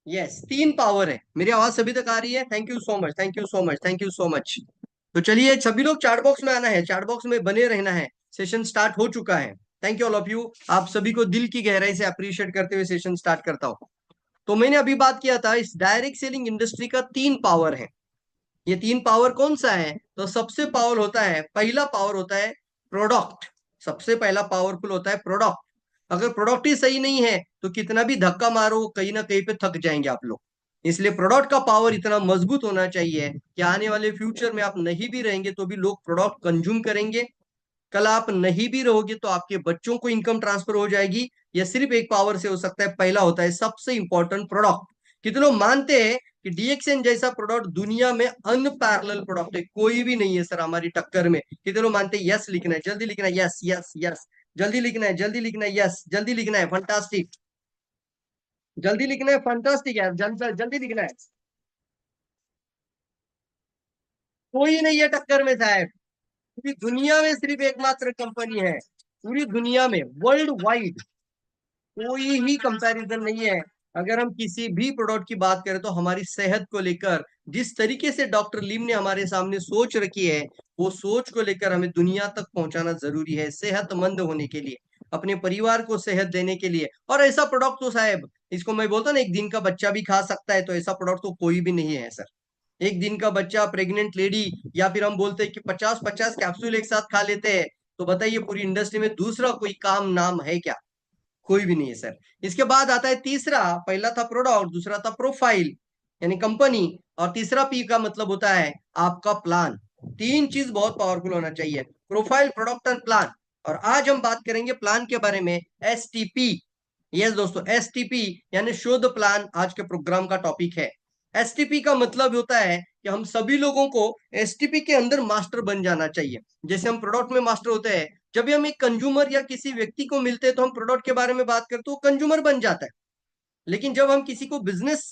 Yes, तीन power है। मेरी आवाज सभी तक आ रही है? Thank you so much, thank you so much, thank you so much. तो चलिए सभी लोग चैट बॉक्स में आना है, चैट बॉक्स में बने रहना है। सेशन स्टार्ट हो चुका है। Thank you all of you. आप सभी को दिल की गहराई से अप्रिशिएट करते हुए सेशन स्टार्ट करता हूँ। तो मैंने अभी बात किया था इस डायरेक्ट सेलिंग इंडस्ट्री का तीन पावर है। ये तीन पावर कौन सा है? तो सबसे पावर होता है, पहला पावर होता है प्रोडक्ट। सबसे पहला पावरफुल होता है प्रोडक्ट। अगर प्रोडक्ट ही सही नहीं है तो कितना भी धक्का मारो कहीं ना कहीं पे थक जाएंगे आप लोग। इसलिए प्रोडक्ट का पावर इतना मजबूत होना चाहिए कि आने वाले फ्यूचर में आप नहीं भी रहेंगे तो भी लोग प्रोडक्ट कंज्यूम करेंगे। कल आप नहीं भी रहोगे तो आपके बच्चों को इनकम ट्रांसफर हो जाएगी। यह सिर्फ एक पावर से हो सकता है। पहला होता है सबसे इंपॉर्टेंट प्रोडक्ट। कितने लोग मानते हैं कि डीएक्सएन जैसा प्रोडक्ट दुनिया में अनपैरेलल प्रोडक्ट है? कोई भी नहीं है सर हमारी टक्कर में। कितने लोग मानते हैं? यस लिखना है, जल्दी लिखना है, यस यस यस। जल्दी लिखना है, जल्दी लिखना है, यस जल्दी लिखना है, फंटास्टिक। जल्दी लिखना है, फंटास्टिक है, जल्दी जल्दी लिखना है। कोई नहीं है टक्कर में साहब। पूरी दुनिया में सिर्फ एकमात्र कंपनी है, पूरी दुनिया में, वर्ल्ड वाइड कोई ही कंपैरिजन नहीं है। अगर हम किसी भी प्रोडक्ट की बात करें तो हमारी सेहत को लेकर जिस तरीके से डॉक्टर लीम ने हमारे सामने सोच रखी है, वो सोच को लेकर हमें दुनिया तक पहुंचाना जरूरी है, सेहतमंद होने के लिए, अपने परिवार को सेहत देने के लिए। और ऐसा प्रोडक्ट तो साहब, इसको मैं बोलता ना एक दिन का बच्चा भी खा सकता है, तो ऐसा प्रोडक्ट तो कोई भी नहीं है सर। एक दिन का बच्चा, प्रेग्नेंट लेडी, या फिर हम बोलते हैं कि 50-50 कैप्सूल एक साथ खा लेते हैं, तो बताइए पूरी इंडस्ट्री में दूसरा कोई काम नाम है क्या? कोई भी नहीं है सर। इसके बाद आता है तीसरा। पहला था प्रोडक्ट, दूसरा था प्रोफाइल यानी कंपनी, और तीसरा पी का मतलब होता है आपका प्लान। तीन चीज बहुत पावरफुल होना चाहिए, प्रोफाइल, प्रोडक्ट और प्लान। और आज हम बात करेंगे प्लान के बारे में, एसटीपी। यस दोस्तों, एसटीपी यानी शोध प्लान आज के प्रोग्राम का टॉपिक है। एसटीपी का मतलब होता है कि हम सभी लोगों को एसटीपी के अंदर मास्टर बन जाना चाहिए। जैसे हम प्रोडक्ट में मास्टर होते हैं, जब भी हम एक कंज्यूमर या किसी व्यक्ति को मिलते हैं तो हम प्रोडक्ट के बारे में बात करते हैं, वो कंज्यूमर बन जाता है। लेकिन जब हम किसी को बिजनेस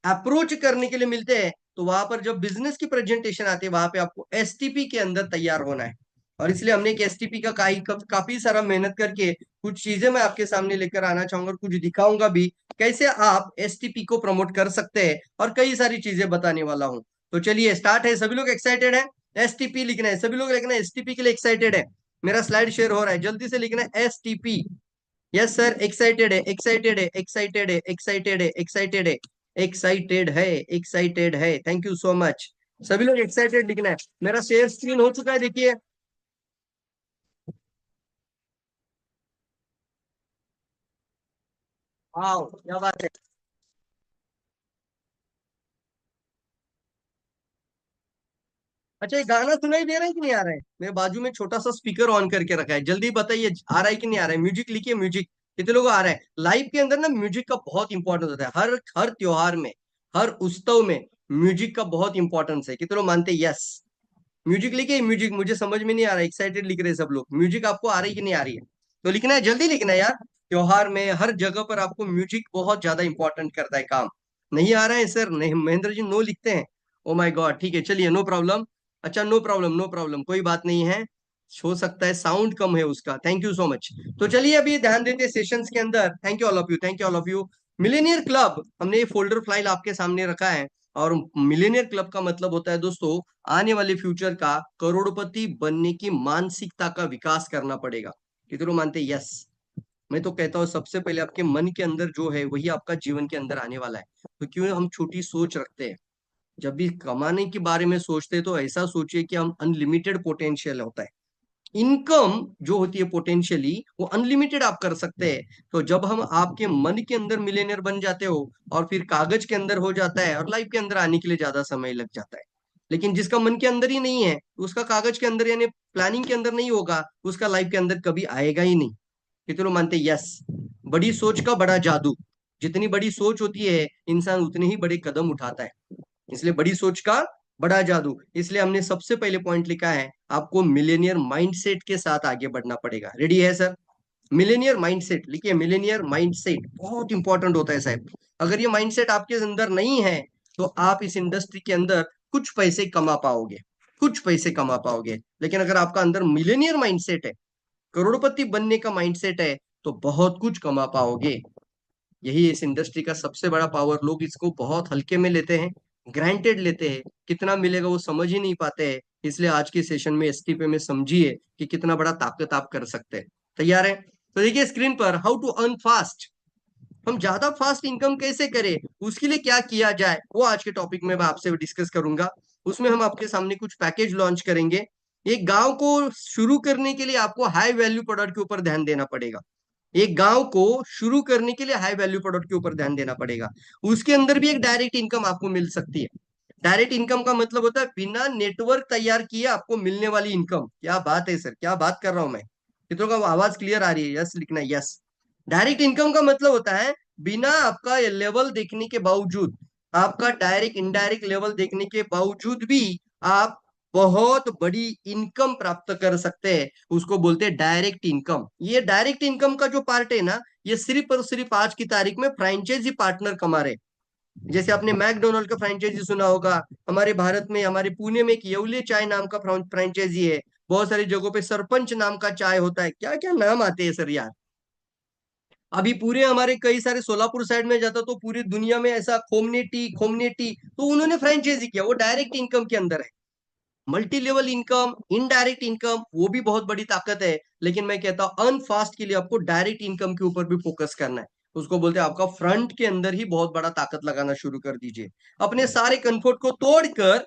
अप्रोच करने के लिए मिलते हैं तो वहां पर जब बिजनेस की प्रेजेंटेशन आती है, वहां पे आपको एसटीपी के अंदर तैयार होना है। और इसलिए हमने एक एसटीपी का काफी सारा मेहनत करके कुछ चीजें मैं आपके सामने लेकर आना चाहूंगा और कुछ दिखाऊंगा भी, कैसे आप एसटीपी को प्रमोट कर सकते हैं, और कई सारी चीजें बताने वाला हूं। तो चलिए स्टार्ट है। सभी लोग एक्साइटेड है? एसटीपी लिखना है, सभी लोग लिखना है एसटीपी के लिए एक्साइटेड है? मेरा स्लाइड शेयर हो रहा है, जल्दी से लिखना है एसटीपी। यस सर, एक्साइटेड है, एक्साइटेड है, एक्साइटेड है, एक्साइटेड है, एक्साइटेड है, एक्साइटेड है, एक्साइटेड है। Thank you so much. सभी लोग एक्साइटेड लिखना है। मेरा शेयर स्क्रीन हो चुका है, देखिए। आओ, क्या बात है। अच्छा, ये गाना सुनाई दे रहा है कि नहीं आ रहा है? मेरे बाजू में छोटा सा स्पीकर ऑन करके रखा है, जल्दी बताइए आ रहा है कि नहीं आ रहा है। म्यूजिक लिखिए, म्यूजिक। कितने लोगों को आ रहा है? लाइव के अंदर ना म्यूजिक का बहुत इंपॉर्टेंस होता है, हर हर त्योहार में, हर उत्सव में म्यूजिक का बहुत इंपॉर्टेंस है। कितने लोग मानते हैं? यस। म्यूजिक लिखे, म्यूजिक। मुझे समझ में नहीं आ रहा है, एक्साइटेड लिख रहे हैं सब लोग। म्यूजिक आपको आ रही है कि नहीं आ रही है? तो लिखना है, जल्दी लिखना है यार। त्योहार में हर जगह पर आपको म्यूजिक बहुत ज्यादा इंपॉर्टेंट करता है काम। नहीं आ रहा है सर? नहीं, महेंद्र जी नो लिखते हैं। ओ माय गॉड, ठीक है चलिए, नो प्रॉब्लम। अच्छा, नो प्रॉब्लम, नो प्रॉब्लम, कोई बात नहीं है। हो सकता है साउंड कम है उसका। Thank you so much. तो चलिए अभी ध्यान देते हैं सेशंस के अंदर। Thank you all of you, thank you all of you. Millionaire club, हमने ये फोल्डर फाइल आपके सामने रखा है। और मिलेनियर क्लब का मतलब होता है दोस्तों, आने वाले फ्यूचर का करोड़पति बनने की मानसिकता का विकास करना पड़ेगा। कितने लोग मानते हैं? यस। मैं तो कहता हूँ सबसे पहले आपके मन के अंदर जो है वही आपका जीवन के अंदर आने वाला है। तो क्यों हम छोटी सोच रखते हैं? जब भी कमाने के बारे में सोचते हैं तो ऐसा सोचिए कि हम अनलिमिटेड पोटेंशियल होता है। इनकम जो होती है पोटेंशियली, वो अनलिमिटेड आप कर सकते हैं। तो जब हम आपके मन के अंदर मिलेनियर बन जाते हो, और फिर कागज के अंदर हो जाता है, और लाइफ के अंदर आने के लिए ज्यादा समय लग जाता है। लेकिन जिसका मन के अंदर ही नहीं है, उसका कागज के अंदर यानी प्लानिंग के अंदर नहीं होगा, उसका लाइफ के अंदर कभी आएगा ही नहीं। कितने लोग मानते हैं? यस। बड़ी सोच का बड़ा जादू। जितनी बड़ी सोच होती है, इंसान उतने ही बड़े कदम उठाता है। इसलिए बड़ी सोच का बड़ा जादू। इसलिए हमने सबसे पहले पॉइंट लिखा है, आपको मिलेनियर माइंडसेट के साथ आगे बढ़ना पड़ेगा। रेडी है सर? मिलेनियर माइंडसेट लिखिए, मिलेनियर माइंडसेट बहुत इंपॉर्टेंट होता है साहब। अगर ये माइंडसेट आपके अंदर नहीं है तो आप इस इंडस्ट्री के अंदर कुछ पैसे कमा पाओगे, कुछ पैसे कमा पाओगे। लेकिन अगर आपका अंदर मिलेनियर माइंडसेट है, करोड़पति बनने का माइंडसेट है, तो बहुत कुछ कमा पाओगे। यही इस इंडस्ट्री का सबसे बड़ा पावर। लोग इसको बहुत हल्के में लेते हैं, ग्रांटेड लेते हैं, कितना मिलेगा वो समझ ही नहीं पाते हैं। इसलिए आज के सेशन में एसटीपी में समझिए कि कितना बड़ा ताकत आप कर सकते हैं। तैयार है? तो देखिए स्क्रीन पर, हाउ टू अर्न फास्ट, हम ज्यादा फास्ट इनकम कैसे करें, उसके लिए क्या किया जाए, वो आज के टॉपिक में मैं आपसे डिस्कस करूंगा। उसमें हम आपके सामने कुछ पैकेज लॉन्च करेंगे। एक गांव को शुरू करने के लिए आपको हाई वैल्यू प्रोडक्ट के ऊपर ध्यान देना पड़ेगा। एक गांव को शुरू करने के लिए हाई वैल्यू प्रोडक्ट के ऊपर ध्यान देना पड़ेगा। उसके अंदर भी एक डायरेक्ट इनकम आपको मिल सकती है। डायरेक्ट इनकम का मतलब होता है बिना नेटवर्क तैयार किए आपको मिलने वाली इनकम। क्या बात है सर, क्या बात कर रहा हूं मैं। कितनों का आवाज क्लियर आ रही है? यस लिखना, यस। डायरेक्ट इनकम का मतलब होता है बिना आपका ये लेवल देखने के बावजूद, आपका डायरेक्ट इनडायरेक्ट लेवल देखने के बावजूद भी आप बहुत बड़ी इनकम प्राप्त कर सकते हैं। उसको बोलते हैं डायरेक्ट इनकम। ये डायरेक्ट इनकम का जो पार्ट है ना, ये सिर्फ और सिर्फ आज की तारीख में फ्रेंचाइजी पार्टनर कमा रहे। जैसे आपने मैकडोनल्ड का फ्रेंचाइजी सुना होगा, हमारे भारत में, हमारे पुणे में एक येवले चाय नाम का फ्रेंचाइजी है। बहुत सारी जगहों पे सरपंच नाम का चाय होता है। क्या क्या नाम आते हैं सर यार। अभी पूरे हमारे कई सारे सोलापुर साइड में जाता तो पूरी दुनिया में ऐसा खोमने टी, खोमने टी, तो उन्होंने फ्रेंचाइजी किया, वो डायरेक्ट इनकम के अंदर है। Multi level income, indirect income, वो भी बहुत बड़ी ताकत है। लेकिन मैं कहता हूं अनफास्ट के लिए आपको डायरेक्ट इनकम के ऊपर भी फोकस करना है। उसको बोलते हैं आपका फ्रंट के अंदर ही बहुत बड़ा ताकत लगाना शुरू कर दीजिए। अपने सारे कंफर्ट को तोड़कर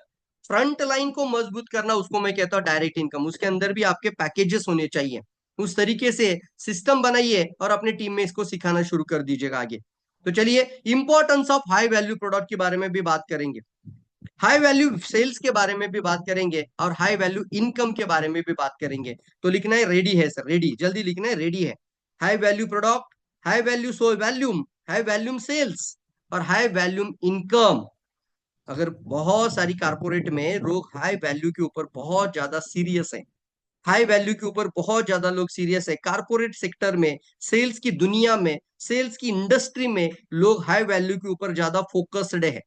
फ्रंट लाइन को मजबूत करना, उसको मैं कहता हूँ डायरेक्ट इनकम। उसके अंदर भी आपके पैकेजेस होने चाहिए। उस तरीके से सिस्टम बनाइए और अपने टीम में इसको सिखाना शुरू कर दीजिएगा आगे। तो चलिए importance of high value product के बारे में भी बात करेंगे, हाई वैल्यू सेल्स के बारे में भी बात करेंगे, और हाई वैल्यू इनकम के बारे में भी बात करेंगे। तो लिखना है रेडी है सर, रेडी, जल्दी लिखना है रेडी है। High value product, high value so volume, high volume sales, और हाई वैल्यूम इनकम। अगर बहुत सारी कारपोरेट में लोग हाई वैल्यू के ऊपर बहुत ज्यादा सीरियस है, हाई वैल्यू के ऊपर बहुत ज्यादा लोग सीरियस है। कारपोरेट सेक्टर में, सेल्स की दुनिया में, सेल्स की इंडस्ट्री में लोग हाई वैल्यू के ऊपर ज्यादा फोकस्ड है।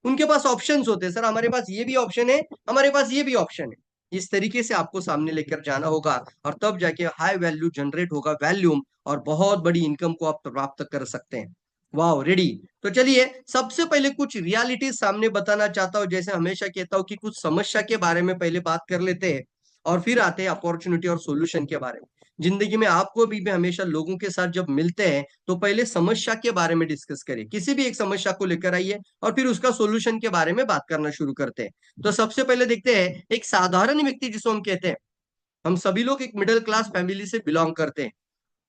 उनके पास ऑप्शंस होते हैं, सर हमारे पास ये भी ऑप्शन है, हमारे पास ये भी ऑप्शन है। इस तरीके से आपको सामने लेकर जाना होगा, और तब जाके हाई वैल्यू जनरेट होगा, वैल्यूम, और बहुत बड़ी इनकम को आप प्राप्त कर सकते हैं। वाह, रेडी। तो चलिए सबसे पहले कुछ रियलिटी सामने बताना चाहता हूं। जैसे हमेशा कहता हूं कि कुछ समस्या के बारे में पहले बात कर लेते हैं, और फिर आते हैं अपॉर्चुनिटी और सॉल्यूशन के बारे में। जिंदगी में आपको भी हमेशा लोगों के साथ जब मिलते हैं तो पहले समस्या के बारे में डिस्कस करिए। किसी भी एक समस्या को लेकर आइए और फिर उसका सॉल्यूशन के बारे में बात करना शुरू करते हैं। तो सबसे पहले देखते हैं एक साधारण व्यक्ति जिसको हम कहते हैं, हम सभी लोग एक मिडिल क्लास फैमिली से बिलोंग करते हैं।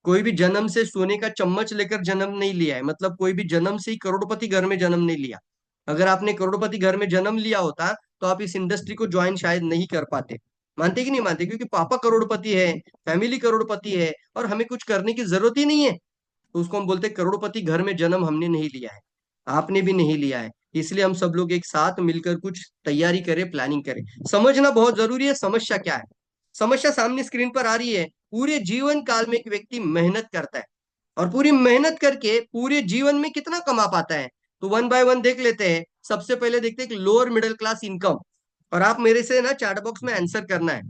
कोई भी जन्म से सोने का चम्मच लेकर जन्म नहीं लिया है, मतलब कोई भी जन्म से ही करोड़पति घर में जन्म नहीं लिया। अगर आपने करोड़पति घर में जन्म लिया होता तो आप इस इंडस्ट्री को ज्वाइन शायद नहीं कर पाते। मानते कि नहीं मानते? क्योंकि पापा करोड़पति है, फैमिली करोड़पति है, और हमें कुछ करने की जरूरत ही नहीं है। तो उसको हम बोलते हैं करोड़पति घर में जन्म हमने नहीं लिया है, आपने भी नहीं लिया है। इसलिए हम सब लोग एक साथ मिलकर कुछ तैयारी करें, प्लानिंग करें। समझना बहुत जरूरी है समस्या क्या है। समस्या सामने स्क्रीन पर आ रही है। पूरे जीवन काल में एक व्यक्ति मेहनत करता है, और पूरी मेहनत करके पूरे जीवन में कितना कमा पाता है। तो वन बाय वन देख लेते हैं। सबसे पहले देखते हैं कि लोअर मिडिल क्लास इनकम। और आप मेरे से ना चैट बॉक्स में आंसर करना है।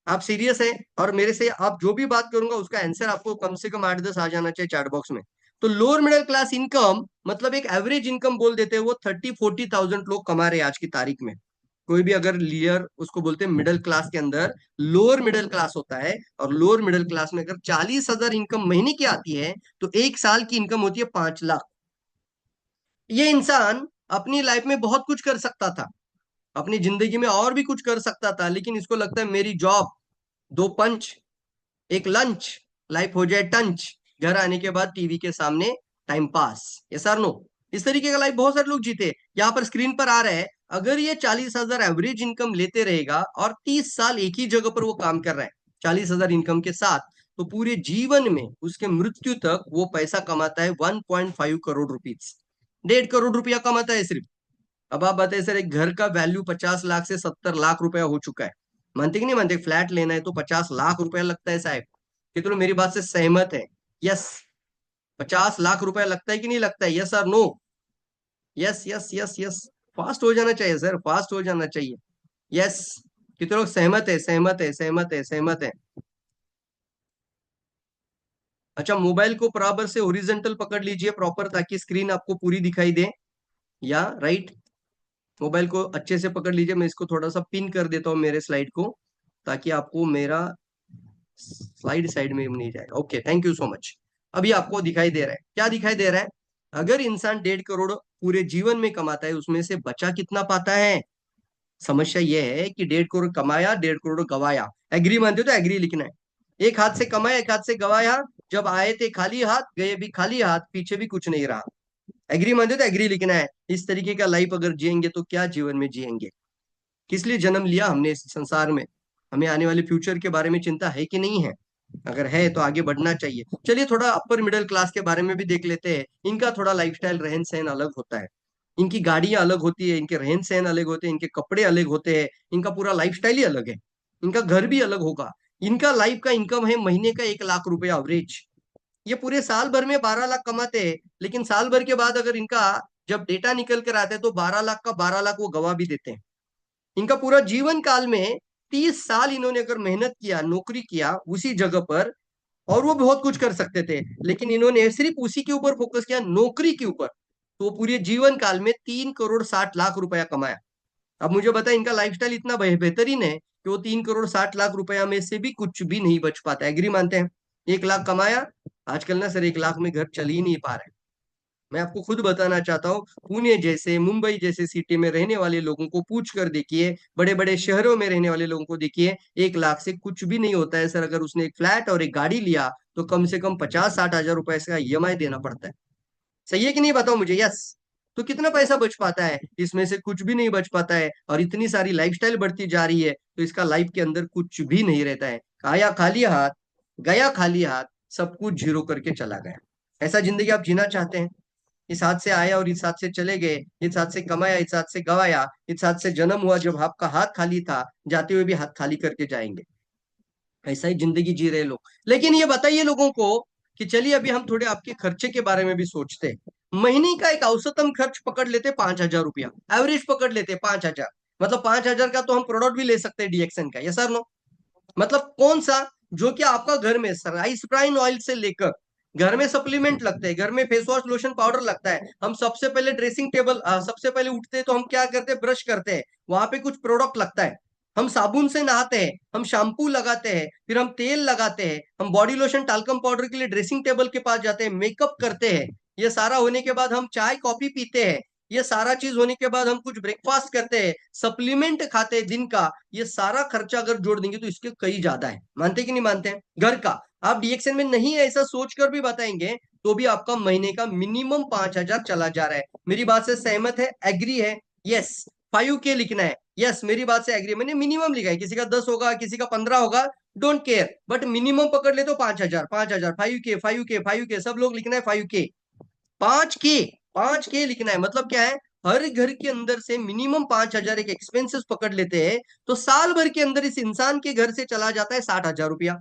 आप सीरियस है, और मेरे से आप जो भी बात करूंगा उसका आंसर आपको कम से कम 8-10 आ जाना चाहिए चैट बॉक्स में। तो लोअर मिडिल क्लास इनकम मतलब एक एवरेज इनकम बोल देते हैं, वो 30-40,000 लोग कमा रहे हैं आज की तारीख में। कोई भी अगर लियर, उसको बोलते हैं मिडिल क्लास के अंदर लोअर मिडिल क्लास होता है। और लोअर मिडिल क्लास में अगर 40,000 इनकम महीने की आती है तो एक साल की इनकम होती है 5 लाख। ये इंसान अपनी लाइफ में बहुत कुछ कर सकता था, अपनी जिंदगी में और भी कुछ कर सकता था, लेकिन इसको लगता है मेरी जॉब, 2 पंच, एक लंच, लाइफ हो जाए टंच, घर आने के बाद टीवी के सामने टाइम पास। ये सर नो, इस तरीके का लाइफ बहुत सारे लोग जीते। यहाँ पर स्क्रीन पर आ रहा है, अगर ये 40,000 एवरेज इनकम लेते रहेगा और 30 साल एक ही जगह पर वो काम कर रहा है 40,000 इनकम के साथ, तो पूरे जीवन में उसके मृत्यु तक वो पैसा कमाता है 1.5 करोड़ रुपीज। 1.5 करोड़ रुपया कमाता है सिर्फ। अब आप बताइए सर, एक घर का वैल्यू 50 लाख से 70 लाख रुपया हो चुका है। मानते कि नहीं मानते? फ्लैट लेना है तो 50 लाख रुपया लगता है साहब। कितने लोग मेरी बात से सहमत है? यस। 50 लाख रुपया लगता है कि नहीं लगता है? यस और no? Yes yes yes yes. Fast हो जाना चाहिए सर, फास्ट हो जाना चाहिए। यस। कितने लोग सहमत है, सहमत है, सहमत है, सहमत है? अच्छा, मोबाइल को बराबर से ओरिजेंटल पकड़ लीजिए प्रॉपर, ताकि स्क्रीन आपको पूरी दिखाई दे। या राइट, मोबाइल को अच्छे से पकड़ लीजिए। मैं इसको थोड़ा सा पिन कर देता हूँ मेरे स्लाइड को, ताकि आपको मेरा स्लाइड साइड में नहीं जाएगा। Okay, thank you so much. अभी आपको दिखाई दे रहा है, क्या दिखाई दे रहा है? अगर इंसान 1.5 करोड़ पूरे जीवन में कमाता है, उसमें से बचा कितना पाता है? समस्या यह है कि 1.5 करोड़ कमाया, 1.5 करोड़ गवाया। एग्री मानते हो तो एग्री लिखना है। एक हाथ से कमाया, एक हाथ से गवाया। जब आए थे खाली हाथ, गए भी खाली हाथ, पीछे भी कुछ नहीं रहा। एग्री मानते हो तो एग्री लिखना है। इस तरीके का लाइफ अगर जिएंगे तो क्या जीवन में जिएंगे? किस लिए जन्म लिया हमने इस संसार में? हमें आने वाले फ्यूचर के बारे में चिंता है कि नहीं है? अगर है तो आगे बढ़ना चाहिए। चलिए थोड़ा अपर मिडिल क्लास के बारे में भी देख लेते हैं। इनका थोड़ा लाइफस्टाइल, रहन सहन अलग होता है। इनकी गाड़ियां अलग होती है, इनके रहन सहन अलग होते हैं, इनके कपड़े अलग होते हैं, इनका पूरा लाइफस्टाइल ही अलग है। इनका घर भी अलग होगा। इनका लाइफ का इनकम है महीने का 1 लाख रुपए एवरेज। ये पूरे साल भर में 12 लाख कमाते हैं, लेकिन साल भर के बाद अगर इनका जब डेटा निकल कर आते हैं तो 12 लाख का 12 लाख वो गवा भी देते हैं। इनका पूरा जीवन काल में 30 साल इन्होंने अगर मेहनत किया, नौकरी किया उसी जगह पर, और वो बहुत कुछ कर सकते थे, लेकिन इन्होंने सिर्फ उसी के ऊपर फोकस किया, नौकरी के ऊपर। तो वो पूरे जीवन काल में 3 करोड़ 60 लाख रुपया कमाया। अब मुझे बताया, इनका लाइफस्टाइल इतना बेहतरीन है कि वो 3 करोड़ 60 लाख रुपया में से भी कुछ भी नहीं बच पाता। एग्री मानते हैं? 1 लाख कमाया, आजकल ना सर 1 लाख में घर चल ही नहीं पा रहा है। मैं आपको खुद बताना चाहता हूँ, पुणे जैसे, मुंबई जैसे सिटी में रहने वाले लोगों को पूछ कर देखिए, बड़े बड़े शहरों में रहने वाले लोगों को देखिए, 1 लाख से कुछ भी नहीं होता है सर। अगर उसने एक फ्लैट और एक गाड़ी लिया तो कम से कम 50-60 हजार रुपए का ईएमआई देना पड़ता है। सही है कि नहीं, बताओ मुझे। यस। तो कितना पैसा बच पाता है? इसमें से कुछ भी नहीं बच पाता है, और इतनी सारी लाइफस्टाइल बढ़ती जा रही है, तो इसका लाइफ के अंदर कुछ भी नहीं रहता है। आया खाली हाथ, गया खाली हाथ, सब कुछ जीरो करके चला गया। ऐसा जिंदगी आप जीना चाहते हैं? इस हाथ से आया और इस हाथ से चले गए, इस हाथ से कमाया, इस हाथ से गवाया, इस हाथ से जन्म हुआ, जब आपका हाथ खाली था, जाते हुए भी हाथ खाली करके जाएंगे। ऐसा ही जिंदगी जी रहे लोग। लेकिन ये बताइए लोगों को कि चलिए अभी हम थोड़े आपके खर्चे के बारे में भी सोचते हैं। महीने का एक औसतम खर्च पकड़ लेते 5 हजार रुपया, एवरेज पकड़ लेते 5 हजार। मतलब 5 हजार का तो हम प्रोडक्ट भी ले सकते हैं डीएक्सन का। Yes sir no? मतलब कौन सा? जो कि आपका घर में राइस ब्राइन ऑयल से लेकर घर में सप्लीमेंट लगते हैं, घर में फेस वॉश लोशन पाउडर लगता है। हम सबसे पहले ड्रेसिंग टेबल, सबसे पहले उठते हैं तो हम क्या करते हैं? ब्रश करते हैं, वहां पे कुछ प्रोडक्ट लगता है। हम साबुन से नहाते हैं, हम शैम्पू लगाते हैं, फिर हम तेल लगाते हैं, हम बॉडी लोशन टाल्कम पाउडर के लिए ड्रेसिंग टेबल के पास जाते हैं, मेकअप करते हैं। ये सारा होने के बाद हम चाय कॉफी पीते हैं। ये सारा चीज होने के बाद हम कुछ ब्रेकफास्ट करते हैं, सप्लीमेंट खाते हैं दिन का। ये सारा खर्चा अगर जोड़ देंगे तो इसके कई ज्यादा है। मानते कि नहीं मानते हैं? घर का आप डीएक्सएन में नहीं है ऐसा सोचकर भी बताएंगे तो भी आपका महीने का मिनिमम 5 हजार चला जा रहा है। मेरी बात से सहमत है? एग्री है? यस। 5K लिखना है। यस, मेरी बात से एग्री। मैंने मिनिमम लिखा है, किसी का 10 होगा, किसी का 15 होगा, डोंट केयर, बट मिनिमम पकड़ ले तो 5 हजार। 5 हजार, 5K, 5K, 5K, सब लोग लिखना है 5K। 5K, 5K लिखना है। मतलब क्या है? हर घर के अंदर से मिनिमम 5 हजार एक एक्सपेंसेस पकड़ लेते हैं, तो साल भर के अंदर इस इंसान के घर से चला जाता है 60 हजार रुपया।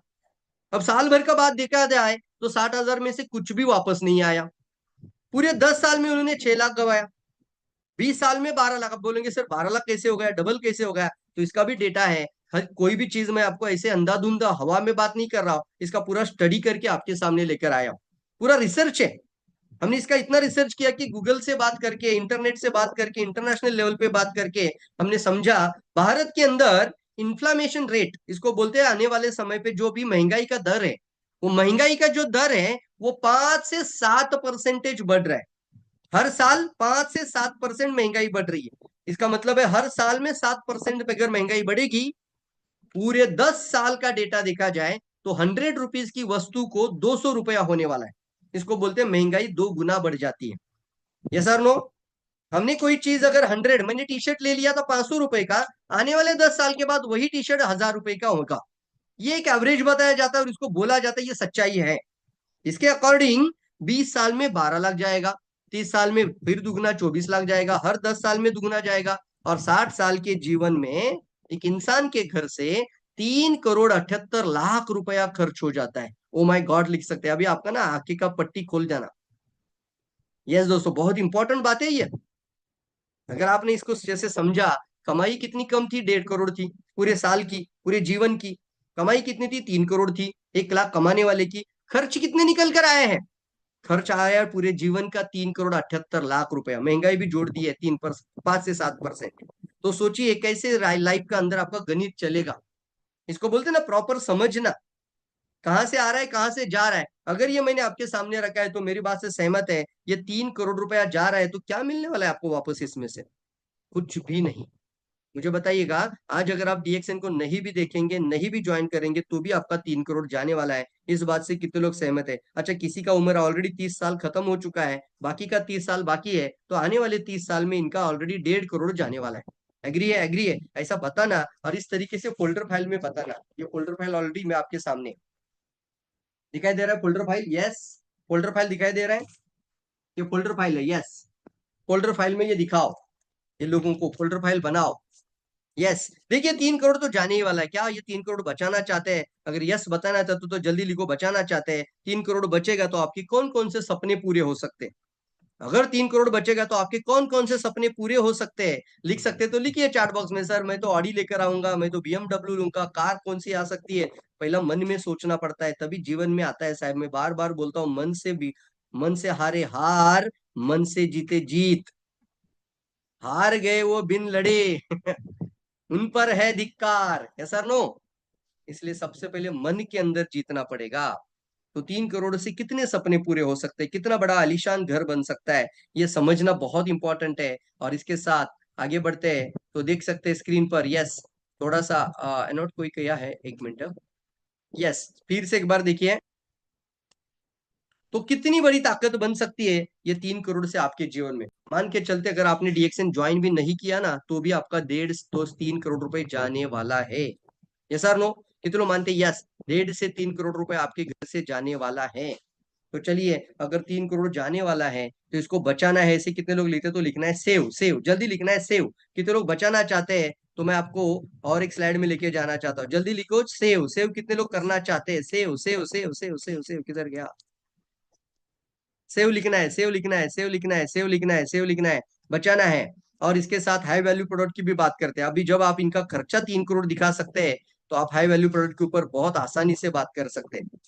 अब साल भर का बाद देखा जाए तो 60 हजार में से कुछ भी वापस नहीं आया। पूरे 10 साल में उन्होंने 6 लाख गवाया, 20 साल में 12 लाख। अब बोलेंगे सर 12 लाख कैसे हो गया, डबल कैसे हो गया? तो इसका भी डेटा है। हर कोई भी चीज मैं आपको ऐसे अंधाधुंधा हवा में बात नहीं कर रहा हूं, इसका पूरा स्टडी करके आपके सामने लेकर आया हूं। पूरा रिसर्च है। हमने इसका इतना रिसर्च किया कि गूगल से बात करके, इंटरनेट से बात करके, इंटरनेशनल लेवल पे बात करके हमने समझा भारत के अंदर इन्फ्लामेशन रेट, इसको बोलते हैं, आने वाले समय पे जो भी महंगाई का दर है, वो महंगाई का जो दर है वो 5 से 7% बढ़ रहा है। हर साल 5 से 7% महंगाई बढ़ रही है। इसका मतलब है हर साल में 7% पे अगर महंगाई बढ़ेगी, पूरे 10 साल का डेटा देखा जाए तो 100 रुपीज की वस्तु को 200 रुपया होने वाला है। इसको बोलते हैं महंगाई 2 गुना बढ़ जाती है। Yes sir no? हमने कोई चीज अगर 100, मैंने टी शर्ट ले लिया था 500 रुपए का, आने वाले 10 साल के बाद वही टी शर्ट 1000 रुपए का होगा। ये एक एवरेज बताया जाता है और इसको बोला जाता है ये सच्चाई है। इसके अकॉर्डिंग 20 साल में 12 लाख जाएगा, 30 साल में फिर दुगना 24 लाख जाएगा, हर 10 साल में दुगना जाएगा, और 60 साल के जीवन में एक इंसान के घर से 3 करोड़ 78 लाख रुपया खर्च हो जाता है। ओ माय गॉड लिख सकते हैं। अभी आपका ना आंखें का पट्टी खोल जाना। यस दोस्तों, बहुत इंपॉर्टेंट बात है ये। अगर आपने इसको जैसे समझा, कमाई कितनी कम थी? 1.5 करोड़ थी पूरे साल की, पूरे जीवन की। कमाई कितनी थी? 3 करोड़ थी 1 लाख कमाने वाले की। खर्च कितने निकल कर आए हैं? खर्च आया है पूरे जीवन का 3 करोड़ 78 लाख रुपया, महंगाई भी जोड़ दी है 5 से 7%। तो सोचिए कैसे लाइफ का अंदर आपका गणित चलेगा। इसको बोलते हैं ना प्रॉपर समझना, कहाँ से आ रहा है कहाँ से जा रहा है। अगर ये मैंने आपके सामने रखा है तो मेरी बात से सहमत है, ये 3 करोड़ रुपया जा रहा है तो क्या मिलने वाला है आपको वापस इसमें से? कुछ भी नहीं। मुझे बताइएगा, आज अगर आप डीएक्सएन को नहीं भी देखेंगे, नहीं भी ज्वाइन करेंगे, तो भी आपका 3 करोड़ जाने वाला है। इस बात से कितने लोग सहमत है? अच्छा, किसी का उम्र ऑलरेडी 30 साल खत्म हो चुका है, बाकी का 30 साल बाकी है, तो आने वाले 30 साल में इनका ऑलरेडी 1.5 करोड़ जाने वाला है। एग्री है? एग्री है? ऐसा बताना, और इस तरीके से फोल्डर फाइल में बताना। ये फोल्डर फाइल ऑलरेडी मैं आपके सामने दिखाई दे रहा है, folder file, yes. Folder file दिखाई दे रहा है, ये फोल्डर फाइल है, यस। फोल्डर फाइल में ये दिखाओ, ये लोगों को फोल्डर फाइल बनाओ। यस, देखिए 3 करोड़ तो जाने ही वाला है। क्या ये 3 करोड़ बचाना चाहते हैं? अगर यस बताना चाहते हो तो जल्दी लिखो, बचाना चाहते हैं। 3 करोड़ बचेगा तो आपके कौन कौन से सपने पूरे हो सकते हैं? अगर 3 करोड़ बचेगा तो आपके कौन कौन से सपने पूरे हो सकते हैं? लिख सकते हैं तो लिखिए चैट बॉक्स में, सर मैं तो ऑडी लेकर आऊंगा, मैं तो बीएमडब्ल्यू लूंगा, कार कौन सी आ सकती है? पहला मन में सोचना पड़ता है, तभी जीवन में आता है साहब। मैं बार बार बोलता हूँ, मन से भी, मन से हारे हार, मन से जीते जीत। हार गए वो बिन लड़े उन पर है धिक्कार, है सर नो। इसलिए सबसे पहले मन के अंदर जीतना पड़ेगा। तो 3 करोड़ से कितने सपने पूरे हो सकते हैं, कितना बड़ा आलीशान घर बन सकता है, ये समझना बहुत इंपॉर्टेंट है। और इसके साथ आगे बढ़ते हैं तो देख सकते हैं स्क्रीन पर, यस, थोड़ा सा नोट कोई किया है, 1 मिनट। यस, फिर से एक बार देखिए, तो कितनी बड़ी ताकत बन सकती है ये 3 करोड़ से आपके जीवन में। मान के चलते अगर आपने डीएक्सएन ज्वाइन भी नहीं किया ना, तो भी आपका 1.5 तो 3 करोड़ रुपए जाने वाला है। यस और नो? कितने लोग मानते हैं? यस, 1.5 से 3 करोड़ रुपए आपके घर से जाने वाला है। तो चलिए, अगर 3 करोड़ जाने वाला है तो इसको बचाना है। ऐसे कितने लोग लिखते हैं? तो लिखना है सेव, सेव, जल्दी लिखना है सेव। कितने लोग बचाना चाहते हैं? तो मैं आपको और एक स्लाइड में लेके जाना चाहता हूँ, जल्दी लिखो सेव, सेव। कितने लोग करना चाहते हैं? Save, save, save, save, save, save, किधर गया? सेव लिखना है, सेव लिखना है, सेव लिखना है, सेव लिखना है, सेव लिखना है, बचाना है। और इसके साथ हाई वैल्यू प्रोडक्ट की भी बात करते हैं। अभी जब आप इनका खर्चा 3 करोड़ दिखा सकते हैं, तो आप हाई वैल्यू प्रोडक्ट के ऊपर बहुत आसानी से बात कर सकते हैं।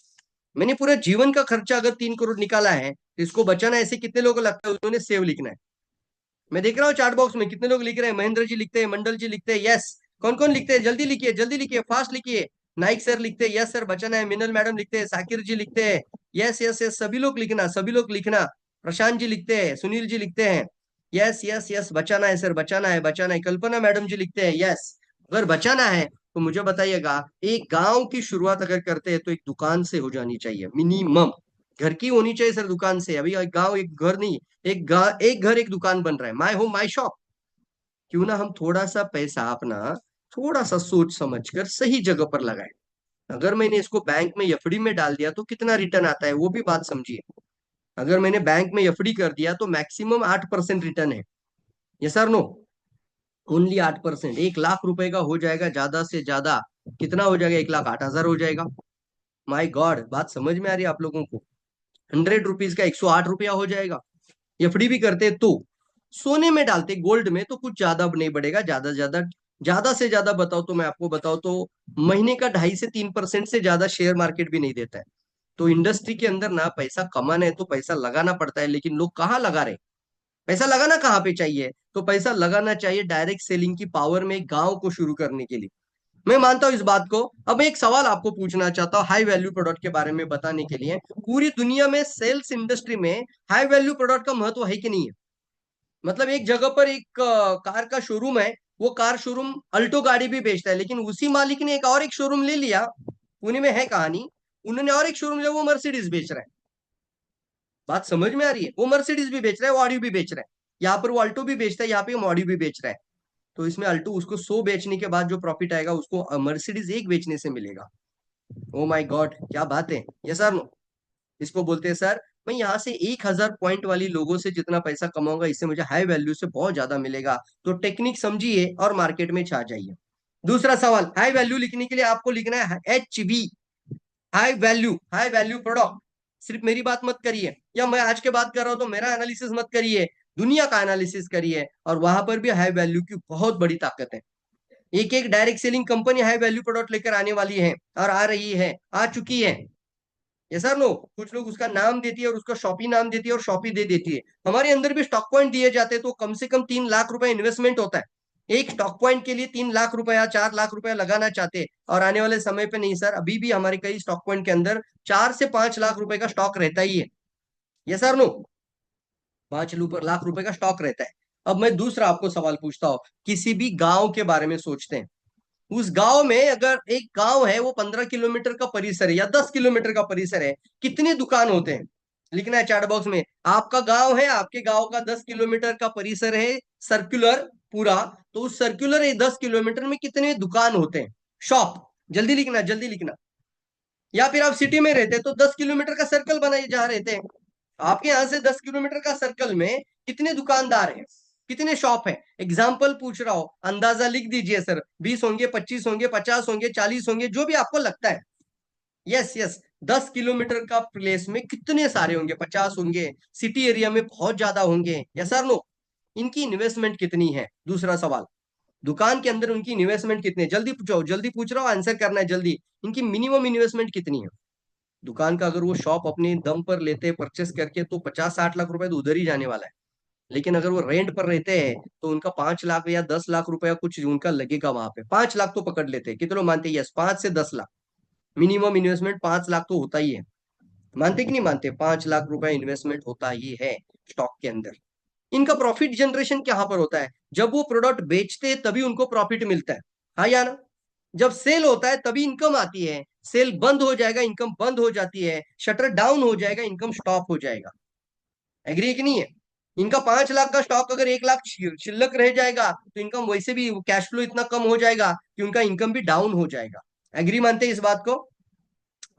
मैंने पूरा जीवन का खर्चा अगर 3 करोड़ निकाला है, तो इसको बचाना ऐसे कितने लोगों को लगता है? उन्होंने सेव लिखना है। मैं देख रहा हूँ चार्ट बॉक्स में कितने लोग लिख रहे हैं। महेंद्र जी लिखते हैं, मंडल जी लिखते हैं, यस। कौन कौन लिखते हैं? जल्दी लिखिए, जल्दी लिखिए, फास्ट लिखिए। नाइक सर लिखते हैं, यस सर बचाना है। मिनल मैडम लिखते हैं, साकिर जी लिखते हैं, यस यस यस, सभी लोग लिखना, सभी लोग लिखना। प्रशांत जी लिखते हैं, सुनील जी लिखते हैं, यस यस यस, बचाना है सर, बचाना है, बचाना है। कल्पना मैडम जी लिखते हैं, यस। अगर बचाना है तो मुझे बताइएगा, एक गांव की शुरुआत अगर करते हैं तो एक दुकान से हो जानी चाहिए मिनिमम। घर की होनी चाहिए सर, दुकान से। अभी एक गांव एक घर नहीं, एक घर एक दुकान बन रहा है, माय होम माय शॉप। क्यों ना हम थोड़ा सा पैसा अपना, थोड़ा सा सोच समझ कर सही जगह पर लगाए। अगर मैंने इसको बैंक में एफडी में डाल दिया तो कितना रिटर्न आता है, वो भी बात समझिए। अगर मैंने बैंक में एफडी कर दिया तो मैक्सिमम 8% रिटर्न है। ये सर नो, ओनली 8%। 1 लाख रुपए का हो जाएगा ज्यादा से ज्यादा। कितना हो जाएगा? 1,08,000 हो जाएगा। माय गॉड, बात समझ में आ रही है आप लोगों को? 100 रुपीज का 108 रुपया हो जाएगा। एफडी भी करते तो, सोने में डालते गोल्ड में तो कुछ ज्यादा नहीं बढ़ेगा। ज्यादा से ज्यादा बताओ तो मैं आपको बताऊं तो महीने का 2.5 से 3% से ज्यादा शेयर मार्केट भी नहीं देता है। तो इंडस्ट्री के अंदर ना पैसा कमाना है तो पैसा लगाना पड़ता है, लेकिन लोग कहाँ लगा रहे? पैसा लगाना कहाँ पे चाहिए? तो पैसा लगाना चाहिए डायरेक्ट सेलिंग की पावर में गांव को शुरू करने के लिए। मैं मानता हूं इस बात को। अब मैं एक सवाल आपको पूछना चाहता हूं हाई वैल्यू प्रोडक्ट के बारे में बताने के लिए। पूरी दुनिया में सेल्स इंडस्ट्री में हाई वैल्यू प्रोडक्ट का महत्व है कि नहीं है? मतलब एक जगह पर एक कार का शोरूम है, वो कार शोरूम अल्टो गाड़ी भी बेचता है, लेकिन उसी मालिक ने एक और एक शोरूम ले लिया, पुणे में है कहानी, उन्होंने और एक शोरूम लिया, वो मर्सिडीज बेच रहा है। बात समझ में आ रही है? वो मर्सिडीज भी बेच रहा है, वो ऑडी भी बेच रहा है। यहाँ पर वो अल्टो भी बेचता है, यहाँ पे ऑडी भी बेच रहा है। तो इसमें अल्टो उसको 100 बेचने के बाद जो प्रॉफिट आएगा उसको मर्सिडीज एक बेचने से मिलेगा। ओ माय गॉड, क्या बात है! ये सर, इसको बोलते हैं सर, मैं यहाँ से 1,000 पॉइंट वाली लोगों से जितना पैसा कमाऊंगा, इससे मुझे हाई वैल्यू से बहुत ज्यादा मिलेगा। तो टेक्निक समझिए और मार्केट में छा जाइए। दूसरा सवाल, हाई वैल्यू लिखने के लिए आपको लिखना है HV, high value, high value product. सिर्फ मेरी बात मत करिए, या मैं आज के बात कर रहा हूं तो मेरा एनालिसिस मत करिए, दुनिया का एनालिसिस करिए। और वहां पर भी हाई वैल्यू की बहुत बड़ी ताकत है। एक एक direct selling company high value product लेकर आने वाली है, और आ रही है, आ चुकी है। ये सर नो, कुछ लोग उसका नाम देती है और उसका शॉपी नाम देती है और शॉपी दे देती है। हमारे अंदर भी स्टॉक पॉइंट दिए जाते हैं, तो कम से कम 3 लाख रुपए इन्वेस्टमेंट होता है। एक स्टॉक पॉइंट के लिए 3 लाख रुपया 4 लाख रुपया लगाना चाहते हैं, और आने वाले समय पे नहीं सर, अभी भी हमारे कई स्टॉक पॉइंट के अंदर 4 से 5 लाख रुपए का स्टॉक रहता ही है। ये सर नो, 5 लाख रुपए का स्टॉक रहता है। अब मैं दूसरा आपको सवाल पूछता हूँ, किसी भी गांव के बारे में सोचते हैं। उस गांव में अगर एक गांव है, वो 15 किलोमीटर का परिसर है या 10 किलोमीटर का परिसर है, कितने दुकान होते हैं? लिखना है चैट बॉक्स में। आपका गांव है, आपके गांव का 10 किलोमीटर का परिसर है, सर्कुलर पूरा। तो उस सर्कुलर 10 किलोमीटर में कितने दुकान होते हैं? शॉप। जल्दी लिखना, जल्दी लिखना। या फिर आप सिटी में रहते हैं तो 10 किलोमीटर का सर्कल बनाए जा रहते हैं। आपके यहाँ से 10 किलोमीटर का सर्कल में कितने दुकानदार हैं, कितने शॉप है? एग्जाम्पल पूछ रहा हूं, अंदाजा लिख दीजिए सर। 20 होंगे, 25 होंगे, 50 होंगे, 40 होंगे, जो भी आपको लगता है। यस यस, 10 किलोमीटर का प्लेस में कितने सारे होंगे? 50 होंगे। सिटी एरिया में बहुत ज्यादा होंगे। Yes sir no? इनकी इन्वेस्टमेंट कितनी है? दूसरा सवाल, दुकान के अंदर उनकी इन्वेस्टमेंट कितनी है? जल्दी पूछो, जल्दी पूछ रहा हूँ, आंसर करना है जल्दी। इनकी मिनिमम इन्वेस्टमेंट कितनी है? दुकान का अगर वो शॉप अपने दम पर लेते परचेस करके, तो 50-60 लाख रुपए तो उधर ही जाने वाला है। लेकिन अगर वो रेंट पर रहते हैं, तो उनका 5 लाख या 10 लाख रुपया कुछ उनका लगेगा वहां पे। 5 लाख तो पकड़ लेते हैं, कितने लोग मानते हैं? यस, 5 से 10 लाख मिनिमम इन्वेस्टमेंट 5 लाख तो होता ही है। मानते कि नहीं मानते? 5 लाख रुपया इन्वेस्टमेंट होता ही है स्टॉक के अंदर। इनका प्रॉफिट जनरेशन कहां पर होता है? जब वो प्रोडक्ट बेचते हैं तभी उनको प्रॉफिट मिलता है। हाँ या ना? जब सेल होता है तभी इनकम आती है। सेल बंद हो जाएगा, इनकम बंद हो जाती है। शटर डाउन हो जाएगा, इनकम स्टॉप हो जाएगा। एग्री कि नहीं है? इनका 5 लाख का स्टॉक अगर 1 लाख शिल्लक रह जाएगा, तो इनकम वैसे भी कैश फ्लो इतना कम हो जाएगा कि उनका इनकम भी डाउन हो जाएगा। एग्री मानते हैं इस बात को?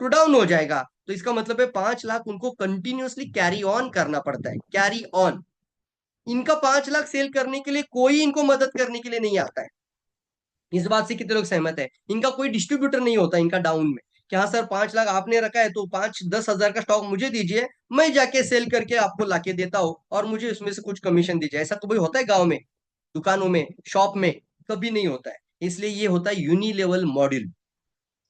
तो डाउन हो जाएगा। तो इसका मतलब है 5 लाख उनको कंटिन्यूअसली कैरी ऑन करना पड़ता है, कैरी ऑन। इनका 5 लाख सेल करने के लिए कोई इनको मदद करने के लिए नहीं आता है। इस बात से कितने लोग सहमत है? इनका कोई डिस्ट्रीब्यूटर नहीं होता इनका डाउन में, कि हाँ सर 5 लाख आपने रखा है तो 5-10 हजार का स्टॉक मुझे दीजिए, मैं जाके सेल करके आपको लाके देता हूँ और मुझे उसमें से कुछ कमीशन दीजिए। ऐसा कभी होता है गाँव में, दुकानों में, शॉप में? कभी नहीं होता है। इसलिए ये होता है यूनिलेवल मॉडल।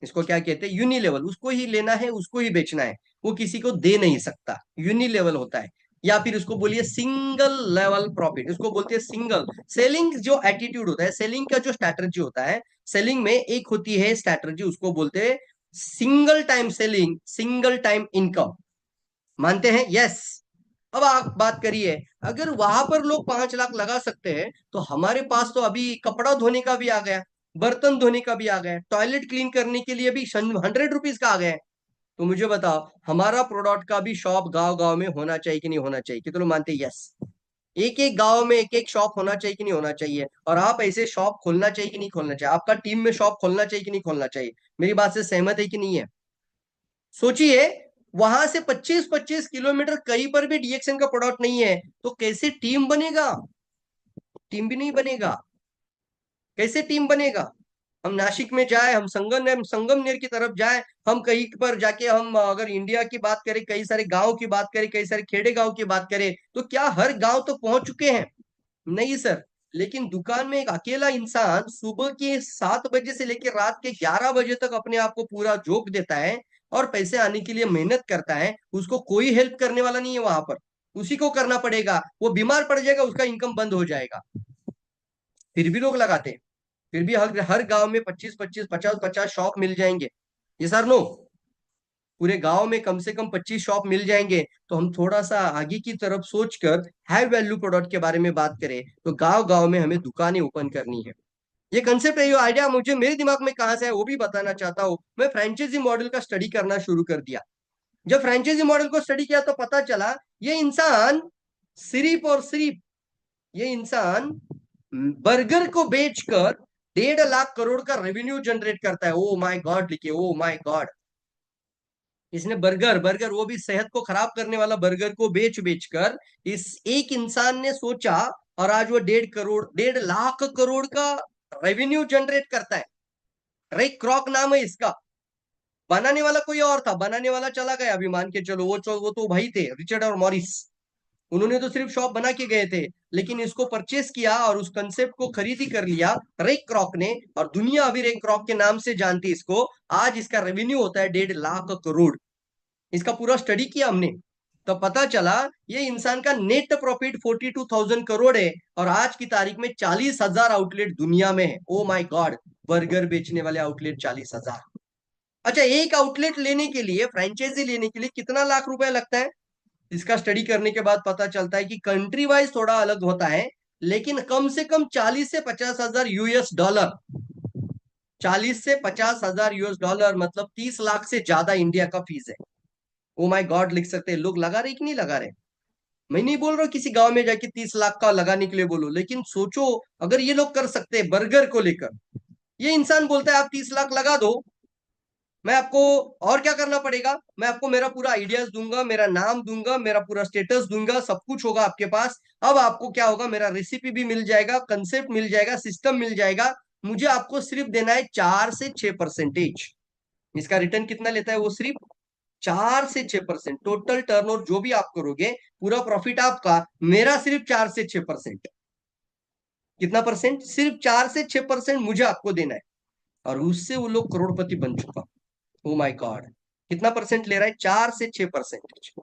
इसको क्या कहते हैं? यूनिलेवल। उसको ही लेना है, उसको ही बेचना है, वो किसी को दे नहीं सकता। यूनिलेवल होता है। या फिर उसको बोलिए सिंगल लेवल प्रॉफिट, उसको बोलते हैं सिंगल सेलिंग। जो एटीट्यूड होता है, सेलिंग का जो स्ट्रैटेजी होता है, सेलिंग में एक होती है स्ट्रैटेजी, उसको बोलते हैं single time selling, single time income. मानते हैं? यस। अब आप बात करिए, अगर वहां पर लोग 5 लाख लगा सकते हैं, तो हमारे पास तो अभी कपड़ा धोने का भी आ गया, बर्तन धोने का भी आ गया, टॉयलेट क्लीन करने के लिए भी 100 रुपीज का आ गया है। तो मुझे बताओ, हमारा प्रोडक्ट का भी शॉप गांव गांव में होना चाहिए कि नहीं होना चाहिए? कितने लोग मानते हैं? यस। एक एक गांव में एक एक शॉप होना चाहिए कि नहीं होना चाहिए? और आप ऐसे शॉप खोलना चाहिए कि नहीं खोलना चाहिए? आपका टीम में शॉप खोलना चाहिए कि नहीं खोलना चाहिए? मेरी बात से सहमत है कि नहीं है? सोचिए, वहां से 25-25 किलोमीटर कहीं पर भी डीएक्सएन का प्रोडक्ट नहीं है, तो कैसे टीम बनेगा? टीम भी नहीं बनेगा। कैसे टीम बनेगा? हम नासिक में जाए, हम संगमनेर की तरफ जाए, हम कहीं पर जाके, हम अगर इंडिया की बात करें, कई सारे गांव की बात करें, कई सारे खेड़े गांव की बात करें, तो क्या हर गांव तो पहुंच चुके हैं? नहीं सर। लेकिन दुकान में एक अकेला इंसान सुबह के 7 बजे से लेकर रात के 11 बजे तक अपने आप को पूरा झोंक देता है और पैसे आने के लिए मेहनत करता है। उसको कोई हेल्प करने वाला नहीं है वहां पर, उसी को करना पड़ेगा। वो बीमार पड़ जाएगा, उसका इनकम बंद हो जाएगा। फिर भी लोग लगाते हैं। फिर भी हर हर गांव में 25-25, 50-50 शॉप मिल जाएंगे। ये सर नो, पूरे गांव में कम से कम 25 शॉप मिल जाएंगे। तो हम थोड़ा सा आगे की तरफ सोचकर हाई वैल्यू प्रोडक्ट के बारे में बात करें, तो गांव गांव में हमें दुकानें ओपन करनी है। ये कंसेप्ट है, ये आइडिया मुझे मेरे दिमाग में कहां से है वो भी बताना चाहता हूँ। मैं फ्रेंचाइजी मॉडल का स्टडी करना शुरू कर दिया। जब फ्रेंचाइजी मॉडल को स्टडी किया तो पता चला, ये इंसान सिर्फ और सिर्फ, ये इंसान बर्गर को बेचकर 1.5 लाख करोड़ का रेवेन्यू जनरेट करता है। ओ माय गॉड लिखिए, ओ माय गॉड। इसने बर्गर बर्गर वो भी सेहत को खराब करने वाला बर्गर को बेच बेचकर इस एक इंसान ने सोचा, और आज वो 1.5 करोड़, 1.5 लाख करोड़ का रेवेन्यू जनरेट करता है। रे क्रॉक नाम है इसका। बनाने वाला कोई और था, बनाने वाला चला गया अभी, मान के चलो। वो तो भाई थे, रिचर्ड और मॉरिस। उन्होंने तो सिर्फ शॉप बना के गए थे, लेकिन इसको परचेस किया और उस कंसेप्ट को खरीदी कर लिया रे क्रॉक ने। और दुनिया अभी रे क्रॉक के नाम से जानती है इसको। आज इसका रेवेन्यू होता है 1.5 लाख करोड़। इसका पूरा स्टडी किया हमने, तो पता चला ये इंसान का नेट प्रॉफिट 42,000 करोड़ है, और आज की तारीख में 40,000 आउटलेट दुनिया में है। ओ माय गॉड, बर्गर बेचने वाले आउटलेट 40,000। अच्छा, एक आउटलेट लेने के लिए, फ्रेंचाइजी लेने के लिए कितना लाख रुपए लगता है? इसका स्टडी करने के बाद पता चलता है कि कंट्री वाइज थोड़ा अलग होता है, लेकिन कम से कम 40 से 50 हजार US डॉलर, 40 से 50 हजार US डॉलर मतलब 30 लाख से ज्यादा इंडिया का फीस है। ओ माय गॉड, लिख सकते हैं लोग लगा रहे कि नहीं लगा रहे? मैं नहीं बोल रहा हूँ किसी गांव में जाके 30 लाख का लगाने के लिए बोलो, लेकिन सोचो अगर ये लोग कर सकते हैं बर्गर को लेकर, ये इंसान बोलता है आप 30 लाख लगा दो, मैं आपको और क्या करना पड़ेगा, मैं आपको मेरा पूरा आइडियाज दूंगा, मेरा नाम दूंगा, मेरा पूरा स्टेटस दूंगा, सब कुछ होगा आपके पास। अब आपको क्या होगा, मेरा रेसिपी भी मिल जाएगा, कंसेप्ट मिल जाएगा, सिस्टम मिल जाएगा। मुझे आपको सिर्फ देना है 4 से 6%। इसका रिटर्न कितना लेता है वो? सिर्फ 4 से 6%। टोटल टर्नओवर जो भी आप करोगे, पूरा प्रॉफिट आपका, मेरा सिर्फ 4 से 6%। कितना परसेंट? सिर्फ 4 से 6% मुझे आपको देना है, और उससे वो लोग करोड़पति बन चुका। ओ माय गॉड, कितना परसेंट ले रहा है? 4 से 6%।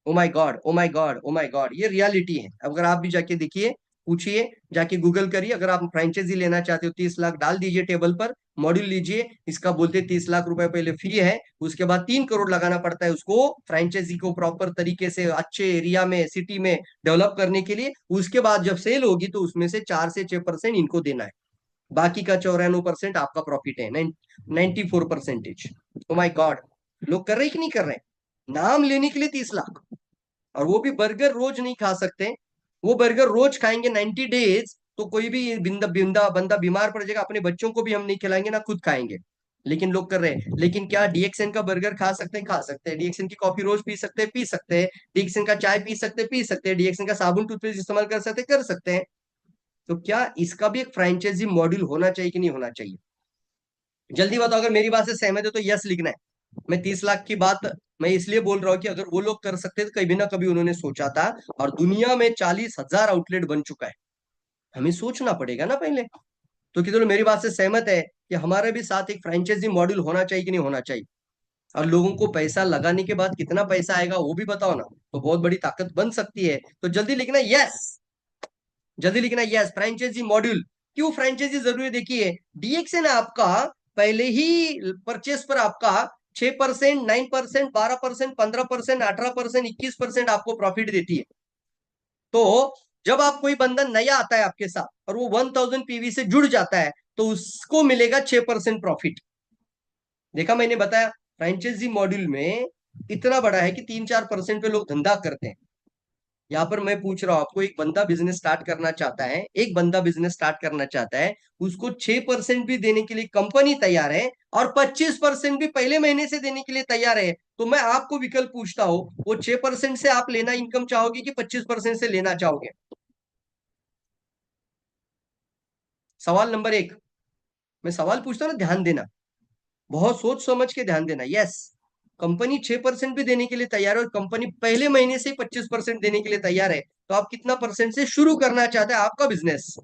Oh my God, oh my God, oh my God, ये रियलिटी है। अब अगर आप भी जाके देखिए, पूछिए, जाके गूगल करिए, अगर आप फ्रेंचाइजी लेना चाहते हो 30 लाख डाल दीजिए टेबल पर, मॉड्यूल लीजिए, इसका बोलते 30 लाख रुपए पहले फी है, उसके बाद 3 करोड़ लगाना पड़ता है उसको फ्रेंचाइजी को प्रॉपर तरीके से अच्छे एरिया में, सिटी में डेवलप करने के लिए। उसके बाद जब सेल होगी तो उसमें से 4 से 6% इनको देना है, बाकी का 94% आपका प्रॉफिट है, 94%। ओ माय गॉड, लोग कर रहे कि नहीं कर रहे? नाम लेने के लिए 30 लाख, और वो भी बर्गर रोज नहीं खा सकते। वो बर्गर रोज खाएंगे 90 डेज, तो कोई भी बिंदा बिंदा बंदा बीमार पड़ जाएगा, अपने बच्चों को भी हम नहीं खिलाएंगे ना खुद खाएंगे। लेकिन लोग कर रहे हैं। लेकिन क्या डीएक्सएन का बर्गर खा सकते हैं? खा सकते हैं। डीएक्सएन की कॉफी रोज पी सकते हैं? पी सकते हैं। डीएक्सएन का चाय पी सकते हैं? पी सकते हैं। डीएक्सएन का साबुन टूथपेस्ट इस्तेमाल कर सकते हैं? कर सकते हैं। तो क्या इसका भी एक फ्रेंचाइजी मॉड्यूल होना चाहिए कि नहीं होना चाहिए? जल्दी बताओ, अगर मेरी बात से सहमत हो तो यस लिखना है। मैं 30 लाख की बात मैं इसलिए बोल रहा हूँ कि अगर वो लोग कर सकते तो कभी ना कभी उन्होंने सोचा था, और दुनिया में 40,000 आउटलेट बन चुका है। हमें सोचना पड़ेगा ना पहले। तो कि तो मेरी बात से सहमत है कि हमारे भी साथ एक फ्रेंचाइजी मॉड्यूल होना चाहिए कि नहीं होना चाहिए? और लोगों को पैसा लगाने के बाद कितना पैसा आएगा वो भी बताओ ना, तो बहुत बड़ी ताकत बन सकती है। तो जल्दी लिखना यस, जल्दी लिखना यस, फ्रेंचाइजी मॉड्यूल। क्यों फ्रेंचाइजी जरूरी है? देखिए, डीएक्सएन आपका पहले ही परचेस पर आपका 6%, 9%, 12%, 15%, 18%, 21% आपको प्रॉफिट देती है। तो जब आप कोई बंदा नया आता है आपके साथ और वो 1000 पीवी से जुड़ जाता है, तो उसको मिलेगा 6% प्रॉफिट। देखा, मैंने बताया फ्रेंचाइजी मॉड्यूल में इतना बड़ा है कि 3-4% पे लोग धंधा करते हैं। यहाँ पर मैं पूछ रहा हूं आपको, एक बंदा बिजनेस स्टार्ट करना चाहता है, एक बंदा बिजनेस स्टार्ट करना चाहता है, उसको 6% भी देने के लिए कंपनी तैयार है, और 25% भी पहले महीने से देने के लिए तैयार है। तो मैं आपको विकल्प पूछता हूँ, वो 6% से आप लेना इनकम चाहोगे कि 25% से लेना चाहोगे? सवाल नंबर 1, मैं सवाल पूछता हूँ ना, ध्यान देना, बहुत सोच समझ के ध्यान देना। यस, कंपनी 6% भी देने के लिए तैयार है, और कंपनी पहले महीने से 25% देने के लिए तैयार है। तो आप कितना परसेंट से शुरू करना चाहते हैं आपका बिजनेस?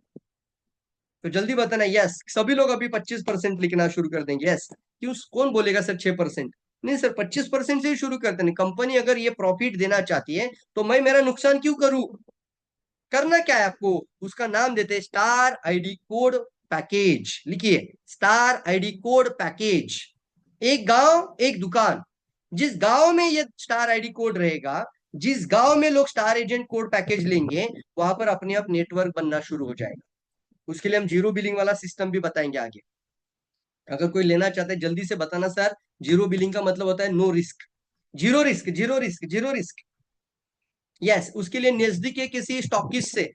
तो जल्दी बताना यस। सभी लोग अभी 25% लिखना शुरू कर देंगे यस। क्यों? कौन बोलेगा सर 6%? नहीं सर, 25% से ही शुरू करते हैं। कंपनी अगर ये प्रॉफिट देना चाहती है तो मैं मेरा नुकसान क्यों करूं? करना क्या है आपको? उसका नाम देते हैं स्टार आईडी कोड पैकेज। लिखिए, स्टार आईडी कोड पैकेज। एक गांव एक दुकान, जिस गांव में ये स्टार आईडी कोड रहेगा, जिस गांव में लोग स्टार एजेंट कोड पैकेज लेंगे, वहां पर अपने आप नेटवर्क बनना शुरू हो जाएगा। उसके लिए हम जीरो बिलिंग वाला सिस्टम भी बताएंगे आगे। अगर कोई लेना चाहता है जल्दी से बताना सर। जीरो बिलिंग का मतलब होता है no risk, zero risk, zero risk, zero risk. Yes, उसके लिए नजदीक के किसी स्टॉकिस्ट से,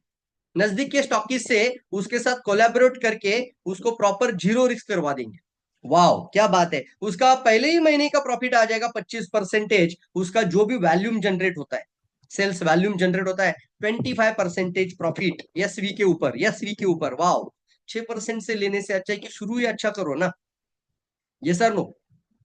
नजदीक के स्टॉकिस्ट से उसके साथ कोलैबोरेट करके उसको प्रॉपर जीरो रिस्क करवा देंगे। वाह, क्या बात है। उसका पहले ही महीने का प्रॉफिट आ जाएगा 25%। उसका जो भी वैल्यूम जनरेट होता है, सेल्स वैल्यूम जनरेट होता है, 25% प्रॉफिट एसवी के ऊपर, एसवी के ऊपर। वाह, 6% से लेने से अच्छा है कि शुरू ही अच्छा करो ना। ये सर, नो,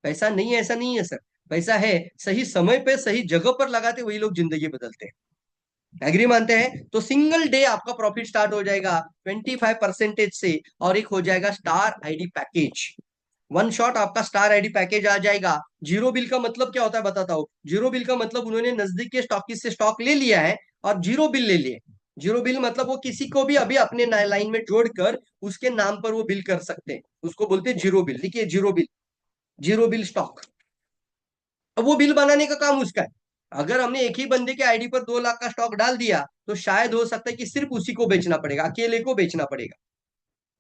पैसा नहीं है ऐसा नहीं है सर, पैसा है। सही समय पे सही जगह पर लगाते वही लोग जिंदगी बदलते हैं। एग्री मानते हैं? तो सिंगल डे आपका प्रॉफिट स्टार्ट हो जाएगा 25% से, और एक हो जाएगा star ID package. One shot आपका स्टार आईडी पैकेज आ जाएगा। जीरो बिल का मतलब क्या होता है बताता हूँ। जीरो बिल का मतलब उन्होंने नजदीक के स्टॉकिस्ट से स्टॉक ले लिया है और जीरो बिल ले लिए। जीरो बिल मतलब वो किसी को भी अभी अपने लाइन में जोड़कर उसके नाम पर वो बिल कर सकते हैं, उसको बोलते हैं जीरो बिल। देखिए zero bill, zero bill stock. अब वो बिल बनाने का काम उसका है। अगर हमने एक ही बंदे के आईडी पर 2 लाख का स्टॉक डाल दिया तो शायद हो सकता है कि सिर्फ उसी को बेचना पड़ेगा, अकेले को बेचना पड़ेगा।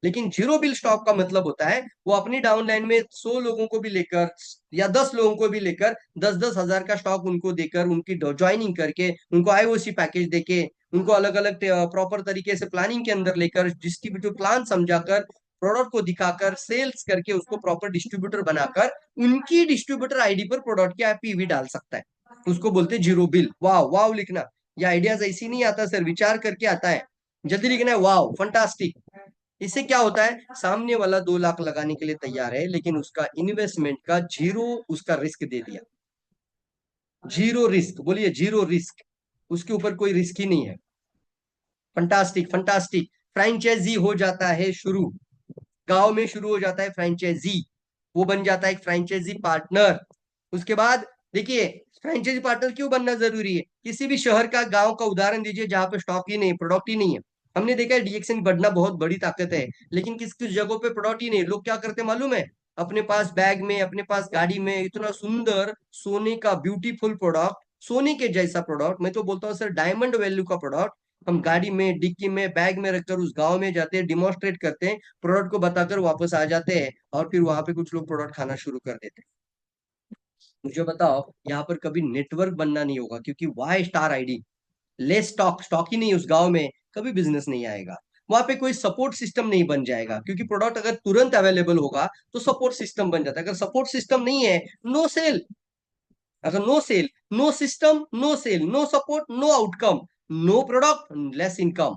लेकिन जीरो बिल स्टॉक का मतलब होता है वो अपनी डाउनलाइन में 100 लोगों को भी लेकर या 10 लोगों को भी लेकर 10-10 हजार का स्टॉक उनको देकर उनकी ज्वाइनिंग करके उनको आईओसी पैकेज देके उनको अलग अलग प्रॉपर तरीके से प्लानिंग के अंदर लेकर डिस्ट्रीब्यूटर प्लान समझाकर प्रोडक्ट को दिखाकर सेल्स करके उसको प्रॉपर डिस्ट्रीब्यूटर बनाकर उनकी डिस्ट्रीब्यूटर आईडी पर प्रोडक्ट की पीवी डाल सकता है। उसको बोलते हैं जीरो बिल। वाह वाह लिखना। ये आइडियाज ऐसी नहीं आता सर, विचार करके आता है। जल्दी लिखना है, वाह फंटास्टिक। इससे क्या होता है, सामने वाला 2 लाख लगाने के लिए तैयार है लेकिन उसका इन्वेस्टमेंट का जीरो उसका रिस्क दे दिया। जीरो रिस्क, बोलिए जीरो रिस्क। उसके ऊपर कोई रिस्क ही नहीं है। Fantastic fantastic. फ्रेंचाइजी हो जाता है शुरू, गांव में शुरू हो जाता है फ्रेंचाइजी। वो बन जाता है एक फ्रेंचाइजी पार्टनर। उसके बाद देखिए, फ्रेंचाइजी पार्टनर क्यों बनना जरूरी है। किसी भी शहर का गांव का उदाहरण दीजिए जहां पे स्टॉक ही नहीं, प्रोडक्ट ही नहीं है। हमने देखा है डीएक्सएन बढ़ना बहुत बड़ी ताकत है, लेकिन किस किस जगहों पे प्रोडक्ट ही नहीं। लोग क्या करते हैं मालूम है, अपने पास बैग में अपने पास गाड़ी में इतना सुंदर सोने का ब्यूटीफुल प्रोडक्ट, सोने के जैसा प्रोडक्ट, मैं तो बोलता हूँ सर डायमंड वैल्यू का प्रोडक्ट, हम गाड़ी में डिक्की में बैग में रखकर उस गांव में जाते हैं, डिमॉन्स्ट्रेट करते हैं, प्रोडक्ट को बताकर वापस आ जाते हैं और फिर वहां पे कुछ लोग प्रोडक्ट खाना शुरू कर देते हैं। मुझे बताओ, यहाँ पर कभी नेटवर्क बनना नहीं होगा क्योंकि Y star ID, less stock, stock ही नहीं उस गांव में, कभी बिजनेस नहीं आएगा। वहां पे कोई सपोर्ट सिस्टम नहीं बन जाएगा क्योंकि प्रोडक्ट अगर तुरंत अवेलेबल होगा तो सपोर्ट सिस्टम बन जाता है। अगर सपोर्ट सिस्टम नहीं है, नो सेल। अगर no sale, no system, no sale, no support, no outcome, no product, less income.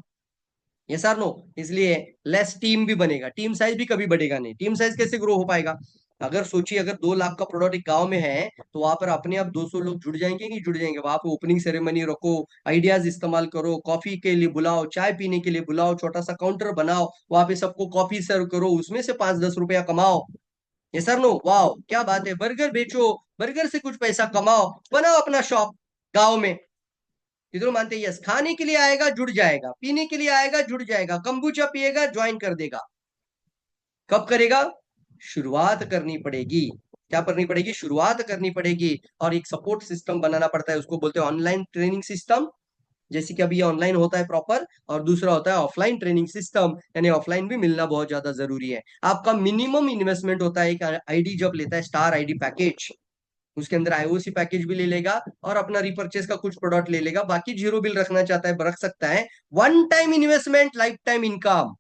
Yes or no. इसलिए लेस टीम भी बनेगा, टीम साइज भी कभी बढ़ेगा नहीं। टीम साइज कैसे ग्रो हो पाएगा। अगर सोचिए अगर 2 लाख का प्रोडक्ट एक गांव में है तो वहां पर अपने आप 200 लोग जुड़ जाएंगे कि जुड़ जाएंगे। वहां पे ओपनिंग सेरेमनी रखो, आइडियाज इस्तेमाल करो, कॉफी के लिए बुलाओ, चाय पीने के लिए बुलाओ, छोटा सा काउंटर बनाओ, वहां पे सबको कॉफी सर्व करो, उसमें से 5-10 रुपया कमाओ। ये सर नो, वाह क्या बात है। बर्गर बेचो, बर्गर से कुछ पैसा कमाओ, बनाओ अपना शॉप गांव में। इधर मानते हैं यस, खाने के लिए आएगा जुड़ जाएगा, पीने के लिए आएगा जुड़ जाएगा, कंबूचा पिएगा ज्वाइन कर देगा। कब करेगा, शुरुआत करनी पड़ेगी। क्या करनी पड़ेगी, शुरुआत करनी पड़ेगी। और एक सपोर्ट सिस्टम बनाना पड़ता है, उसको बोलते हैं ऑनलाइन ट्रेनिंग सिस्टम। जैसे कि अभी ये ऑनलाइन होता है प्रॉपर, और दूसरा होता है ऑफलाइन ट्रेनिंग सिस्टम, यानी ऑफलाइन भी मिलना बहुत ज्यादा जरूरी है। आपका मिनिमम इन्वेस्टमेंट होता है एक आईडी जब लेता है स्टार आईडी पैकेज, उसके अंदर आईओसी पैकेज भी ले लेगा और अपना रिपर्चेस का कुछ प्रोडक्ट ले लेगा, बाकी जीरो बिल रखना चाहता है रख सकता है। One time investment lifetime income.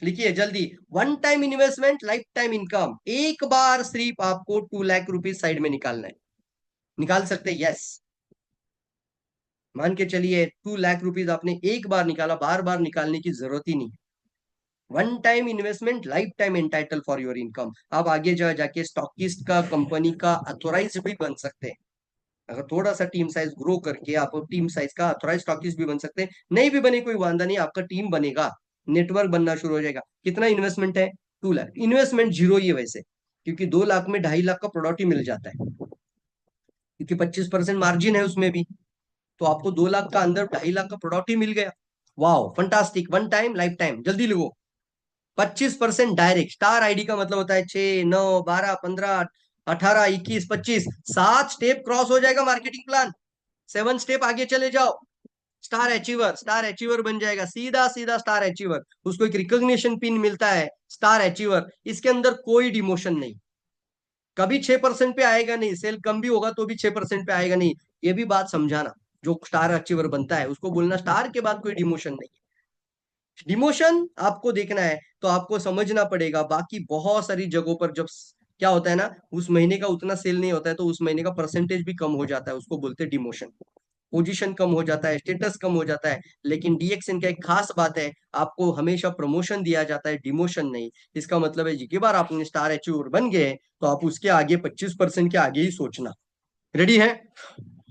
लिखिए जल्दी, one time investment lifetime income. एक बार सिर्फ आपको 2 लाख रुपीज साइड में निकालना है। निकाल सकते हैं यस। मान के चलिए 2 लाख रुपीज आपने एक बार निकाला, बार बार निकालने की जरूरत ही नहीं। One time investment lifetime entitle for your income. आप आगे जाके स्टॉकिस्ट का कंपनी का अथोराइज भी बन सकते हैं। अगर थोड़ा सा टीम साइज ग्रो करके आप टीम साइज का अथोराइज स्टॉकिस्ट भी बन सकते हैं। नहीं भी बने कोई वांदा नहीं, आपका टीम बनेगा, नेटवर्क बनना शुरू हो जाएगा। कितना इन्वेस्टमेंट है, 2 लाख। इन्वेस्टमेंट जीरो ही है वैसे, क्योंकि 2 लाख में 2.5 लाख का प्रोडक्ट ही मिल जाता है, क्योंकि 25% मार्जिन है उसमें भी। तो आपको 2 लाख का अंदर 2.5 लाख का प्रोडक्ट ही मिल गया। वाह fantastic. One time life time, जल्दी लिखो। 25% डायरेक्ट। स्टार आईडी का मतलब होता है 6, 9, 12, 15, 18, 21, 25, 7 स्टेप क्रॉस हो जाएगा मार्केटिंग प्लान। 7 स्टेप आगे चले जाओ, स्टार अचीवर, स्टार अचीवर बन जाएगा, सीधा सीधा स्टार अचीवर। उसको एक रिकॉग्निशन पिन मिलता है, स्टार अचीवर। इसके अंदर कोई डिमोशन नहीं, कभी 6% पे आएगा नहीं, सेल कम भी होगा तो भी 6% पे आएगा नहीं। ये भी बात समझाना। जो स्टार अचीवर बनता है उसको बोलना स्टार के बाद कोई डिमोशन नहीं। डिमोशन आपको देखना है तो आपको समझना पड़ेगा। बाकी बहुत सारी जगहों पर जब क्या होता है ना, उस महीने का उतना सेल नहीं होता है तो उस महीने का परसेंटेज भी कम हो जाता है, उसको बोलते हैं डिमोशन। पोजीशन कम हो जाता है, स्टेटस कम हो जाता है। लेकिन डीएक्सएन का एक खास बात है, आपको हमेशा प्रमोशन दिया जाता है, डिमोशन नहीं। इसका मतलब है जी बार आपने स्टार अचीवर बन गए तो आप उसके आगे 25% के आगे ही सोचना। रेडी है।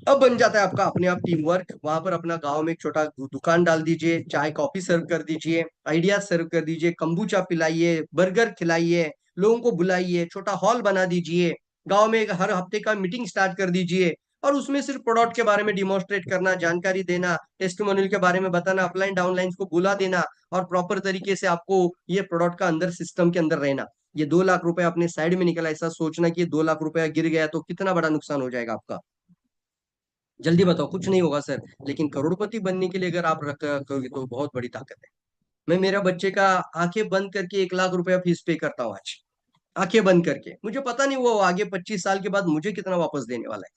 अब बन जाता है आपका अपने आप टीम वर्क। वहां पर अपना गांव में एक छोटा दुकान डाल दीजिए, चाय कॉफी सर्व कर दीजिए, आइडिया सर्व कर दीजिए, कंबूचा पिलाइए, बर्गर खिलाइए, लोगों को बुलाइए, छोटा हॉल बना दीजिए, गांव में एक हर हफ्ते का मीटिंग स्टार्ट कर दीजिए, और उसमें सिर्फ प्रोडक्ट के बारे में डिमॉन्स्ट्रेट करना, जानकारी देना, टेस्टिमोनियल के बारे में बताना, अपलाइन डाउनलाइन को बुला देना, और प्रॉपर तरीके से आपको ये प्रोडक्ट का अंदर सिस्टम के अंदर रहना। ये 2 लाख रुपए अपने साइड में निकला, ऐसा सोचना कि ये 2 लाख रुपया गिर गया तो कितना बड़ा नुकसान हो जाएगा आपका। जल्दी बताओ, कुछ नहीं होगा सर, लेकिन करोड़पति बनने के लिए अगर आप रख करोगे तो बहुत बड़ी ताकत है। मैं मेरा बच्चे का आंखें बंद करके 1 लाख रुपया फीस पे करता हूँ आज, आंखें बंद करके। मुझे पता नहीं वो आगे 25 साल के बाद मुझे कितना वापस देने वाला है।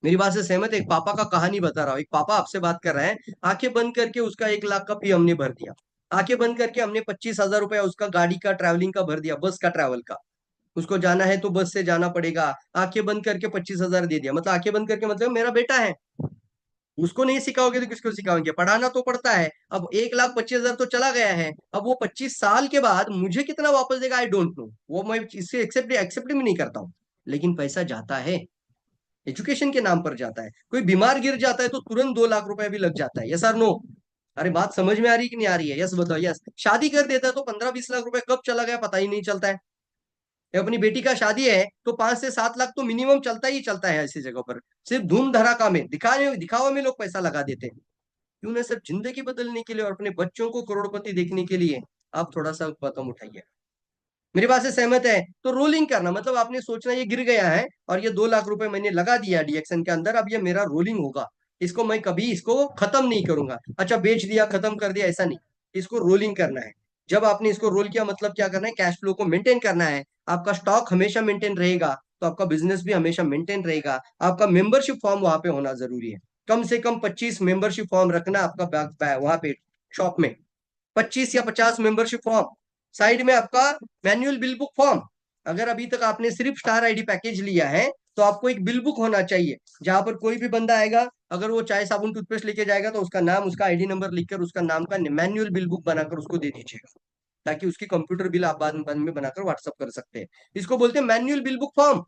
मेरी बात से सहमत है? एक पापा का कहानी बता रहा हूँ, एक पापा आपसे बात कर रहे हैं, आंखें बंद करके उसका 1 लाख का फी हमने भर दिया। आंखें बंद करके हमने 25,000 रुपया उसका गाड़ी का ट्रैवलिंग का भर दिया, बस का ट्रैवल का। उसको जाना है तो बस से जाना पड़ेगा, आंखें बंद करके 25,000 दे दिया। मतलब आंखें बंद करके मतलब मेरा बेटा है, उसको नहीं सिखाओगे तो किसको सिखाओगे? पढ़ाना तो पड़ता है। अब 1,25,000 तो चला गया है, अब वो 25 साल के बाद मुझे कितना वापस देगा आई डोंट नो, वो मैं इससे एक्सेप्ट एक्सेप्ट भी नहीं करता हूँ। लेकिन पैसा जाता है, एजुकेशन के नाम पर जाता है। कोई बीमार गिर जाता है तो तुरंत 2 लाख रुपए भी लग जाता है। यस और नो? अरे बात समझ में आ रही कि नहीं आ रही है? यस बताओ। यस। शादी कर देता है तो 15-20 लाख रुपए कब चला गया पता ही नहीं चलता है। ये अपनी बेटी का शादी है तो 5 से 7 लाख तो मिनिमम चलता ही चलता है ऐसी जगह पर। सिर्फ धूम धड़ाका में दिखाने दिखावा में लोग पैसा लगा देते हैं। क्यों ना सिर्फ जिंदगी बदलने के लिए और अपने बच्चों को करोड़पति देखने के लिए आप थोड़ा सा कदम उठाइए। मेरी बात से सहमत है? तो रोलिंग करना मतलब आपने सोचना ये गिर गया है और ये 2 लाख रुपए मैंने लगा दिया डीएक्शन के अंदर, अब ये मेरा रोलिंग होगा, इसको मैं कभी इसको खत्म नहीं करूंगा। अच्छा बेच दिया खत्म कर दिया ऐसा नहीं, इसको रोलिंग करना है। जब आपने इसको रोल किया मतलब क्या करना है, कैश फ्लो को मेंटेन करना है। आपका स्टॉक हमेशा मेंटेन रहेगा तो आपका बिजनेस भी हमेशा मेंटेन रहेगा। आपका मेंबरशिप फॉर्म वहां पे होना जरूरी है। कम से कम 25 मेंबरशिप फॉर्म रखना आपका वहां पे शॉप में, 25 या 50 मेंबरशिप फॉर्म। साइड में आपका मैनुअल बिल बुक फॉर्म। अगर अभी तक आपने सिर्फ स्टार आईडी पैकेज लिया है तो आपको एक बिल बुक होना चाहिए, जहां पर कोई भी बंदा आएगा, अगर वो चाय साबुन टूथपेस्ट लेके जाएगा तो उसका नाम उसका आईडी नंबर लिखकर उसका नाम का मैनुअल बिल बुक बनाकर उसको दे दीजिएगा, ताकि उसकी कंप्यूटर बिल आप बाद में बनाकर व्हाट्सअप कर सकते हैं। इसको बोलते हैं manual bill book form.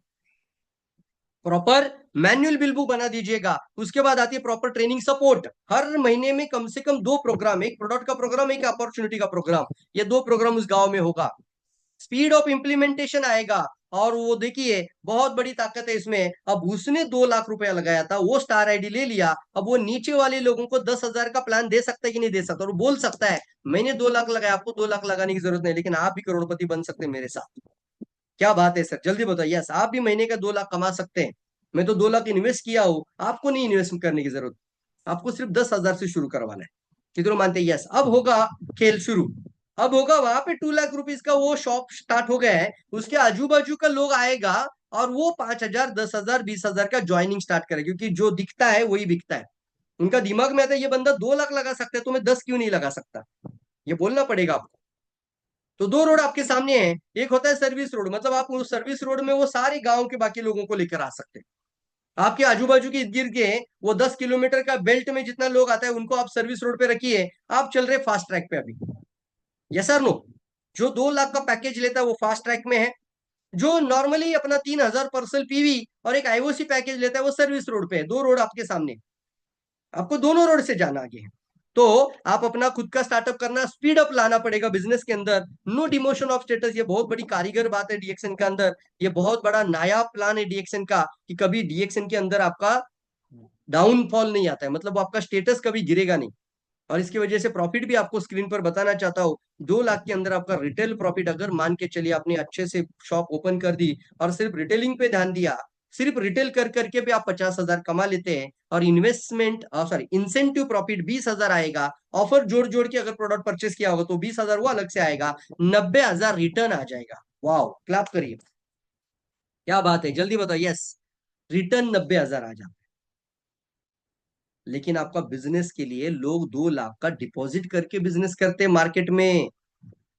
Proper manual bill book बना दीजिएगा। उसके बाद आती है प्रॉपर ट्रेनिंग सपोर्ट। हर महीने में कम से कम 2 प्रोग्राम, एक प्रोडक्ट का प्रोग्राम, एक अपॉर्चुनिटी का प्रोग्राम, ये 2 प्रोग्राम उस गांव में होगा। स्पीड ऑफ इंप्लीमेंटेशन आएगा। और वो देखिए बहुत बड़ी ताकत है इसमें। अब उसने 2 लाख रुपया लगाया था, वो स्टार आईडी ले लिया, अब वो नीचे वाले लोगों को 10,000 का प्लान दे सकता है कि नहीं दे सकता, और वो बोल सकता है मैंने 2 लाख लगाया, आपको 2 लाख लगाने की जरूरत नहीं, लेकिन आप भी करोड़पति बन सकते हैं मेरे साथ। क्या बात है सर, जल्दी बताइए। यस, आप भी महीने का 2 लाख कमा सकते हैं। मैं तो 2 लाख इन्वेस्ट किया हूं, आपको नहीं इन्वेस्ट करने की जरूरत, आपको सिर्फ 10,000 से शुरू करवाना है। कितने मानते हैं? यस। अब होगा खेल शुरू। अब होगा वहां पे 2 लाख रुपीज का वो शॉप स्टार्ट हो गया है, उसके आजू बाजू का लोग आएगा और वो 5,000, 10,000, 20,000 का ज्वाइनिंग स्टार्ट करेगा, क्योंकि जो दिखता है वही बिकता है। उनका दिमाग में आता है ये बंदा 2 लाख लगा सकता है तो मैं 10 क्यों नहीं लगा सकता, ये बोलना पड़ेगा आपको। तो 2 रोड आपके सामने है। एक होता है सर्विस रोड, मतलब आप उस सर्विस रोड में वो सारे गांव के बाकी लोगों को लेकर आ सकते हैं। आपके आजू बाजू के इर्द गिर्द के वो 10 किलोमीटर का बेल्ट में जितना लोग आता है उनको आप सर्विस रोड पे रखिए। आप चल रहे फास्ट ट्रैक पे अभी। Yes sir no? जो 2 लाख का पैकेज लेता है वो फास्ट ट्रैक में है। जो नॉर्मली अपना 3,000 पर्सल पीवी और एक आईओसी पैकेज लेता है वो सर्विस रोड पे है। 2 रोड आपके सामने, आपको दोनों रोड से जाना आगे है। तो आप अपना खुद का स्टार्टअप करना, स्पीड अप लाना पड़ेगा बिजनेस के अंदर। नो डिमोशन ऑफ स्टेटस, ये बहुत बड़ी कारीगर बात है डीएक्शन के अंदर। ये बहुत बड़ा नायाब प्लान है डीएक्शन का, कि कभी डीएक्शन के अंदर आपका डाउनफॉल नहीं आता है, मतलब आपका स्टेटस कभी गिरेगा नहीं। और इसकी वजह से प्रॉफिट भी आपको स्क्रीन पर बताना चाहता हूँ। 2 लाख के अंदर आपका रिटेल प्रॉफिट, अगर मान के चलिए आपने अच्छे से शॉप ओपन कर दी और सिर्फ रिटेलिंग पे ध्यान दिया, सिर्फ रिटेल कर करके भी आप 50,000 कमा लेते हैं। और इन्वेस्टमेंट सॉरी इंसेंटिव प्रॉफिट 20,000 आएगा। ऑफर जोड़ जोड़ के अगर प्रोडक्ट परचेस किया होगा तो 20,000 वो अलग से आएगा, 90,000 रिटर्न आ जाएगा। वाह, क्लैप करिए। क्या बात है, जल्दी बताओ। यस, रिटर्न 90,000 आ जाता। लेकिन आपका बिजनेस के लिए लोग 2 लाख का डिपॉजिट करके बिजनेस करते हैं मार्केट में,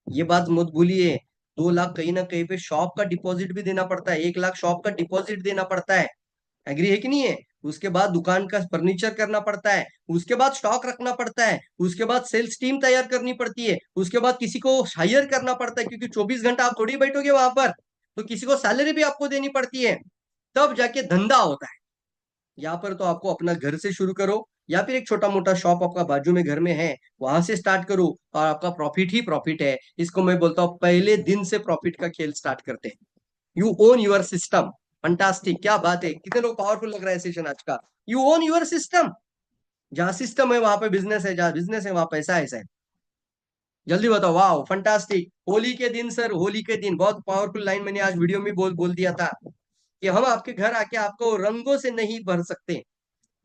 ये बात मत भूलिए। 2 लाख कहीं ना कहीं पे शॉप का डिपॉजिट भी देना पड़ता है, 1 लाख शॉप का डिपॉजिट देना पड़ता है। एग्री है कि नहीं है? उसके बाद दुकान का फर्नीचर करना पड़ता है, उसके बाद स्टॉक रखना पड़ता है, उसके बाद सेल्स टीम तैयार करनी पड़ती है, उसके बाद किसी को हायर करना पड़ता है, क्योंकि 24 घंटा आप थोड़ी बैठोगे वहां पर, तो किसी को सैलरी भी आपको देनी पड़ती है। तब जाके धंधा होता है। यहाँ पर तो आपको अपना घर से शुरू करो, या फिर एक छोटा मोटा शॉप आपका बाजू में घर में है, वहां से स्टार्ट करो और आपका प्रॉफिट ही प्रॉफिट है। इसको मैं बोलता हूँ पहले दिन से प्रॉफिट का खेल स्टार्ट करते हैं। You own your system. Fantastic, क्या बात है, कितने लोग पावरफुल लग रहा है सेशन आज का। You own your system. जहां सिस्टम है वहां पे बिजनेस है, जहां बिजनेस है वहां पैसा है सर। जल्दी बताओ, वाह फंटास्टिक। होली के दिन सर, होली के दिन बहुत पावरफुल लाइन मैंने आज वीडियो में बोल बोल दिया था कि हम आपके घर आके आपको रंगों से नहीं भर सकते,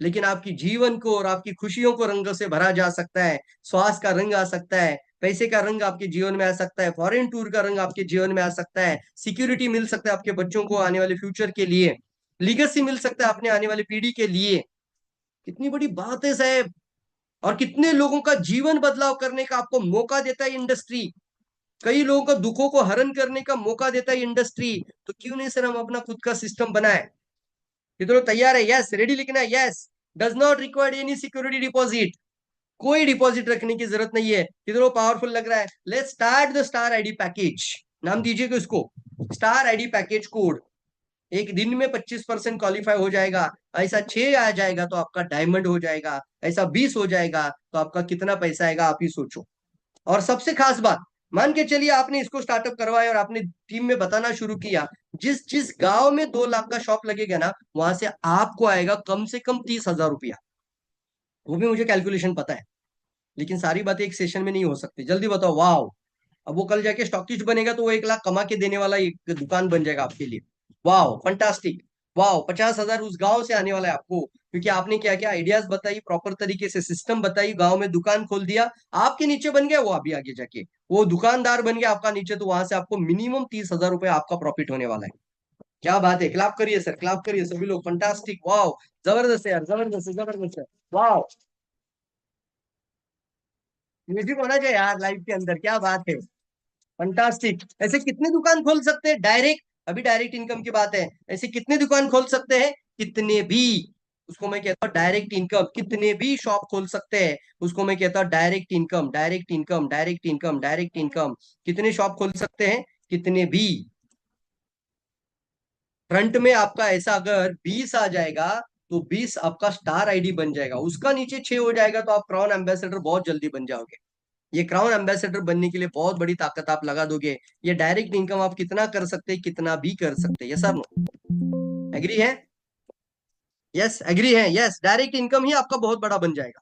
लेकिन आपकी जीवन को और आपकी खुशियों को रंगों से भरा जा सकता है। स्वास्थ्य का रंग आ सकता है, पैसे का रंग आपके जीवन में आ सकता है, फॉरेन टूर का रंग आपके जीवन में आ सकता है, सिक्योरिटी मिल सकता है आपके बच्चों को आने वाले फ्यूचर के लिए, लीगेसी मिल सकता है अपने आने वाली पीढ़ी के लिए। कितनी बड़ी बात है साहब। और कितने लोगों का जीवन बदलाव करने का आपको मौका देता है इंडस्ट्री। कई लोगों का दुखों को हरण करने का मौका देता है इंडस्ट्री। तो क्यों नहीं सर हम अपना खुद का सिस्टम बनाए। कितने लोग तैयार है? यस, रेडी लिखना है, yes. Does not require any security deposit. कोई डिपॉजिट रखने की जरूरत नहीं है। कितने लोग पावरफुल लग रहा है। Let's start the star ID package. नाम दीजिएगा इसको स्टार आईडी पैकेज कोड। एक दिन में 25% क्वालिफाई हो जाएगा। ऐसा 6 आ जाएगा तो आपका डायमंड हो जाएगा। ऐसा 20 हो जाएगा तो आपका कितना पैसा आएगा आप ही सोचो। और सबसे खास बात, मान के चलिए आपने इसको स्टार्टअप करवाया और आपने टीम में बताना शुरू किया, जिस जिस गांव में 2 लाख का शॉप लगेगा ना, वहां से आपको आएगा कम से कम 30,000 रुपया। वो भी मुझे कैलकुलेशन पता है, लेकिन सारी बातें एक सेशन में नहीं हो सकती। जल्दी बताओ, वाह। अब वो कल जाके स्टॉकिस्ट बनेगा तो वो 1 लाख कमा के देने वाला एक दुकान बन जाएगा आपके लिए। वाह फंटास्टिक। वाह, 50,000 उस गांव से आने वाला है आपको, क्योंकि आपने क्या क्या आइडियाज बताई, प्रॉपर तरीके से सिस्टम बताई, गांव में दुकान खोल दिया, आपके नीचे बन गया वो। अभी आगे जाके वो दुकानदार बन गया आपका नीचे, तो वहां से आपको मिनिमम 30,000 रुपये आपका प्रॉफिट होने वाला है। क्या बात है, क्लाप करिए सर, क्लाप करिए सभी लोग। फंटास्टिक, वाह। जबरदस्त है यार, जबरदस्त है, जबरदस्त है। वाह, म्यूजिक होना चाहिए यार लाइफ के अंदर, क्या बात है। फंटास्टिक। ऐसे कितने दुकान खोल सकते हैं डायरेक्ट, अभी डायरेक्ट इनकम की बात है। ऐसे कितने दुकान खोल सकते हैं? कितने भी। उसको मैं कहता हूँ डायरेक्ट इनकम। कितने भी शॉप खोल सकते हैं, उसको मैं कहता हूँ direct income, direct income, direct income, direct income. कितने शॉप खोल सकते हैं? कितने भी। फ्रंट में आपका ऐसा अगर 20 आ जाएगा तो 20 आपका स्टार आईडी बन जाएगा। उसका नीचे 6 हो जाएगा तो आप क्राउन एम्बेसडर बहुत जल्दी बन जाओगे। ये क्राउन एम्बेसडर बनने के लिए बहुत बड़ी ताकत आप लगा दोगे। ये डायरेक्ट इनकम आप कितना कर सकते हैं? कितना भी कर सकते हैं। Yes sir, no? एग्री है? यस एग्री है, यस। डायरेक्ट इनकम ही आपका बहुत बड़ा बन जाएगा।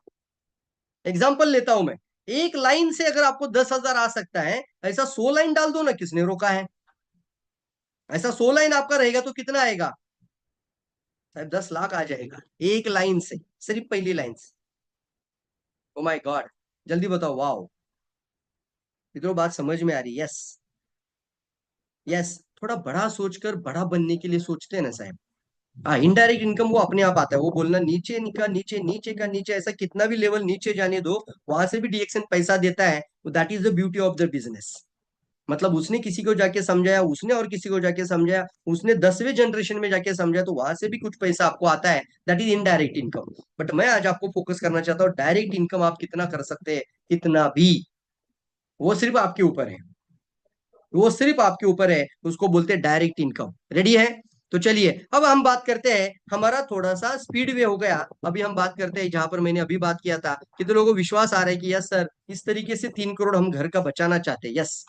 एग्जाम्पल लेता हूं मैं। एक लाइन से अगर आपको 10,000 आ सकता है, ऐसा 100 लाइन डाल दो ना, किसने रोका है? ऐसा 100 लाइन आपका रहेगा तो कितना आएगा साहब? 10 लाख आ जाएगा एक लाइन से, सिर्फ पहली लाइन से। Oh my God. जल्दी बताओ, वाओ। इतना बात समझ में आ रही? Yes, yes. थोड़ा बड़ा सोचकर बड़ा बनने के लिए सोचते हैं ना साहब। हाँ, इनडायरेक्ट इनकम वो अपने आप आता है। वो बोलना नीचे का नीचे, नीचे का नीचे, ऐसा कितना भी लेवल नीचे जाने दो, वहां से भी डीएक्शन पैसा देता है। That is the beauty of the business. मतलब उसने किसी को जाके समझाया, उसने और किसी को जाके समझाया, उसने 10वें जनरेशन में जाके समझाया, तो वहां से भी कुछ पैसा आपको आता है। That is indirect income. But मैं आज आपको फोकस करना चाहता हूँ डायरेक्ट इनकम आप कितना कर सकते हैं। कितना भी, वो सिर्फ आपके ऊपर है। वो सिर्फ आपके ऊपर है। उसको बोलते हैं डायरेक्ट इनकम। रेडी है? तो चलिए अब हम बात करते हैं। हमारा थोड़ा सा स्पीड वे हो गया। अभी हम बात करते हैं जहां पर मैंने अभी बात किया था। कितने लोगों को विश्वास आ रहा है कि यस सर, इस तरीके से 3 करोड़ हम घर का बचाना चाहते हैं। यस।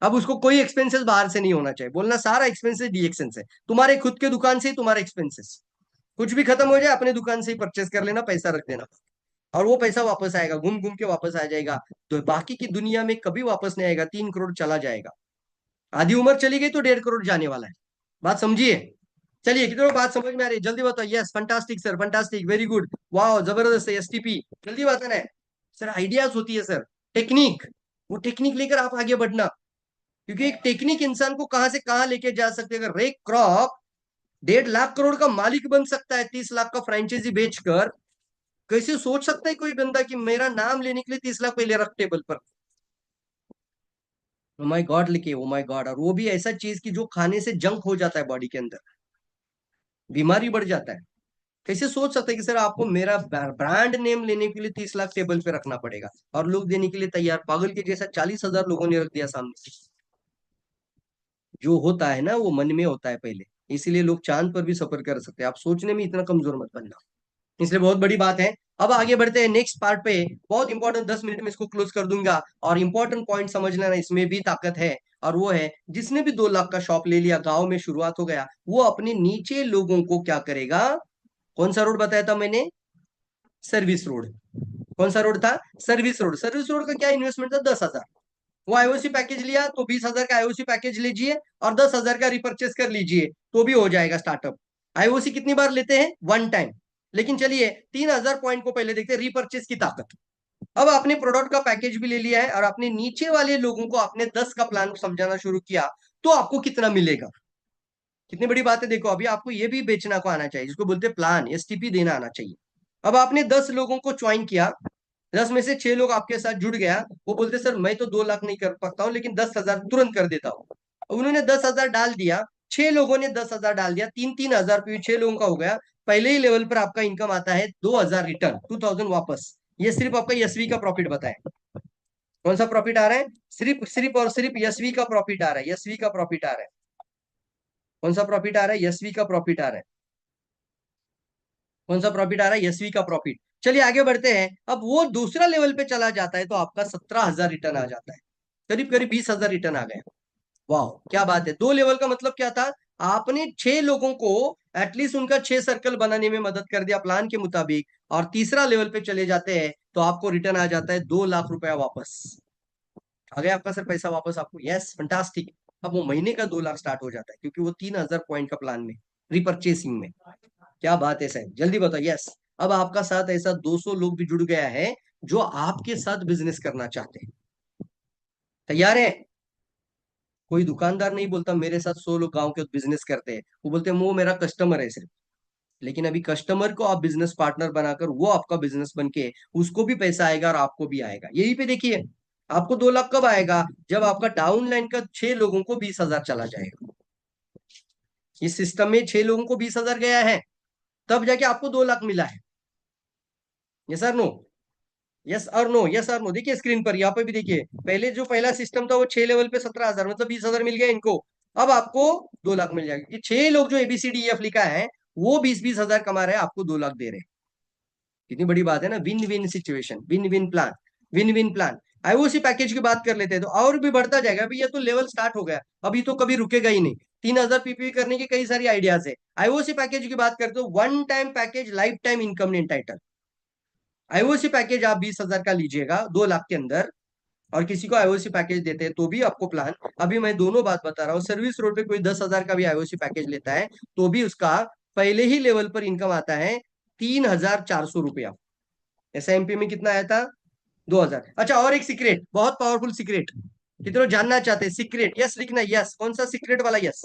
अब उसको कोई एक्सपेंसेस बाहर से नहीं होना चाहिए। बोलना सारा एक्सपेंसेस डीएक्शन से, तुम्हारे खुद के दुकान से ही तुम्हारे एक्सपेंसेस। कुछ भी खत्म हो जाए अपने दुकान से ही परचेस कर लेना, पैसा रख देना, और वो पैसा वापस आएगा, घूम घूम के वापस आ जाएगा। तो बाकी की दुनिया में कभी वापस नहीं आएगा। 3 करोड़ चला जाएगा। आधी उम्र चली गई तो 1.5 करोड़ जाने वाला है। बात समझिए? चलिए, कितनों बात समझ में आ रही है? जल्दी बताओ। Yes, fantastic sir, fantastic, very good, वाह, जबरदस्त है। एसटीपी, जल्दी बताना है सर। आइडियाज होती है सर, टेक्निक। वो टेक्निक लेकर आप आगे बढ़ना, क्योंकि एक टेक्निक इंसान को कहां से कहां लेके जा सकते हैं। अगर रे क्रॉप 1.5 लाख करोड़ का मालिक बन सकता है 30 लाख का फ्रेंचाइजी बेचकर, कैसे सोच सकता है कोई बंदा कि मेरा नाम लेने के लिए 30 लाख पहले रख टेबल पर। ओ माय गॉड लिखे, ओ माय गॉड। और वो भी ऐसा चीज की जो खाने से जंक हो जाता है बॉडी के अंदर, बीमारी बढ़ जाता है। कैसे सोच सकते हैं कि सर आपको मेरा ब्रांड नेम लेने के लिए 30 लाख टेबल पे रखना पड़ेगा, और लोग देने के लिए तैयार, पागल के जैसा 40,000 लोगों ने रख दिया सामने। जो होता है ना वो मन में होता है पहले। इसीलिए लोग चांद पर भी सफर कर सकते हैं। आप सोचने में इतना कमजोर मत बनना। इसलिए बहुत बड़ी बात है। अब आगे बढ़ते हैं नेक्स्ट पार्ट पे। बहुत इंपॉर्टेंट, 10 मिनट में इसको क्लोज कर दूंगा। और इंपॉर्टेंट पॉइंट समझ लेना, इसमें भी ताकत है। और वो है, जिसने भी 2 लाख का शॉप ले लिया, गांव में शुरुआत हो गया, वो अपने नीचे लोगों को क्या करेगा? कौन सा रोड बताया था मैंने? Service road. कौन सा रोड था? Service road. सर्विस रोड का क्या इन्वेस्टमेंट था? 10,000। वो आईओसी पैकेज लिया तो 20,000 का आईओसी पैकेज लीजिए और 10,000 का रिपर्चेस कर लीजिए, तो भी हो जाएगा स्टार्टअप। आईओसी कितनी बार लेते हैं? 1 टाइम। लेकिन चलिए 3,000 पॉइंट को पहले देखते हैं, रिपर्चेस की ताकत। अब आपने प्रोडक्ट का पैकेज भी ले लिया है और अपने नीचे वाले लोगों को आपने 10 का प्लान समझाना शुरू किया, तो आपको कितना मिलेगा? कितनी बड़ी बात है। देखो, अभी आपको ये भी बेचना को आना चाहिए, जिसको बोलते हैं प्लान, एसटीपी देना आना चाहिए। अब आपने 10 लोगों को ज्वाइन किया, 10 में से 6 लोग आपके साथ जुड़ गया। वो बोलते सर मैं तो 2 लाख नहीं कर सकता हूँ, लेकिन 10,000 तुरंत कर देता हूँ। उन्होंने 10,000 डाल दिया। 6 लोगों ने 10,000 डाल दिया, 3-3 हजार रुपये 6 लोगों का हो गया। पहले ही लेवल पर आपका इनकम आता है 2,000 रिटर्न, 2,000 वापस। ये सिर्फ आपका यशवी का प्रॉफिट बताए। कौन सा प्रॉफिट आ रहा है? सिर्फ सिर्फ और सिर्फ यशवी का प्रॉफिट आ रहा है, यशवी का प्रॉफिट आ रहा है। कौन सा प्रॉफिट आ रहा है? यशवी का प्रॉफिट आ रहा है। कौन सा प्रॉफिट आ रहा है? यशवी का प्रॉफिट। चलिए आगे बढ़ते हैं। अब वो दूसरा लेवल पे चला जाता है तो आपका 17,000 रिटर्न आ जाता है, करीब करीब 20,000 रिटर्न आ गए। वाह, क्या बात है। 2 लेवल का मतलब क्या था? आपने 6 लोगों को एटलीस्ट उनका 6 सर्कल बनाने में मदद कर दिया प्लान के मुताबिक, और तीसरा लेवल पे चले जाते हैं तो आपको रिटर्न आ जाता है 2 लाख रुपया वापस। आ गया आपका सर पैसा वापस आपको? Yes, fantastic. अब वो महीने का 2 लाख स्टार्ट हो जाता है, क्योंकि वो 3,000 पॉइंट का प्लान में, रिपर्चेसिंग में। क्या बात है सर, जल्दी बताओ। यस। अब आपका साथ ऐसा 200 लोग भी जुड़ गया है, जो आपके साथ बिजनेस करना चाहते हैं। तैयार है? कोई दुकानदार नहीं बोलता मेरे साथ 100 लोग गांव के बिजनेस करते हैं, वो बोलते हैं वो मेरा कस्टमर है सिर्फ। लेकिन अभी कस्टमर को आप बिजनेस पार्टनर बनाकर, वो आपका बिजनेस बन के, उसको भी पैसा आएगा और आपको भी आएगा। यही पे देखिए, आपको 2 लाख कब आएगा? जब आपका डाउन लाइन का 6 लोगों को 20,000 चला जाएगा। इस सिस्टम में 6 लोगों को 20,000 गया है, तब जाके आपको 2 लाख मिला है। ये सर नो? यस और नो, यस और नो। देखिए स्क्रीन पर, यहाँ पे भी देखिए, पहले जो पहला सिस्टम था वो 6 लेवल पे 17,000, मतलब 20,000 मिल गया इनको। अब आपको 2 लाख मिल जाएगा। ये 6 लोग जो ABCDEF लिखा है, वो 20-20 हजार कमा रहे हैं, आपको 2 लाख दे रहे हैं। कितनी बड़ी बात है ना। Win win situation, win win plan, win win plan. IOC package की बात कर लेते हैं तो और भी बढ़ता जाएगा। अभी ये तो लेवल स्टार्ट हो गया, अभी तो कभी रुकेगा ही नहीं। 3,000 पीपीवी करने की कई सारी आइडियाज है। आईओसी पैकेज की बात करते हो, 1 time package, lifetime income entitle. IOC package आप 20,000 का लीजिएगा 2 लाख के अंदर, और किसी को आईओसी पैकेज देते हैं तो भी आपको प्लान। अभी मैं दोनों बात बता रहा हूँ। सर्विस रोड पे कोई 10,000 का भी आईओसी पैकेज लेता है, तो भी उसका पहले ही लेवल पर इनकम आता है 3,400 रुपया। एसआईएमपी में कितना आया था? 2,000। अच्छा, और एक सीक्रेट, बहुत पावरफुल सीक्रेट, कितने लोग जानना चाहते हैं? सीक्रेट, यस लिखना। यस, कौन सा सीक्रेट वाला? Yes,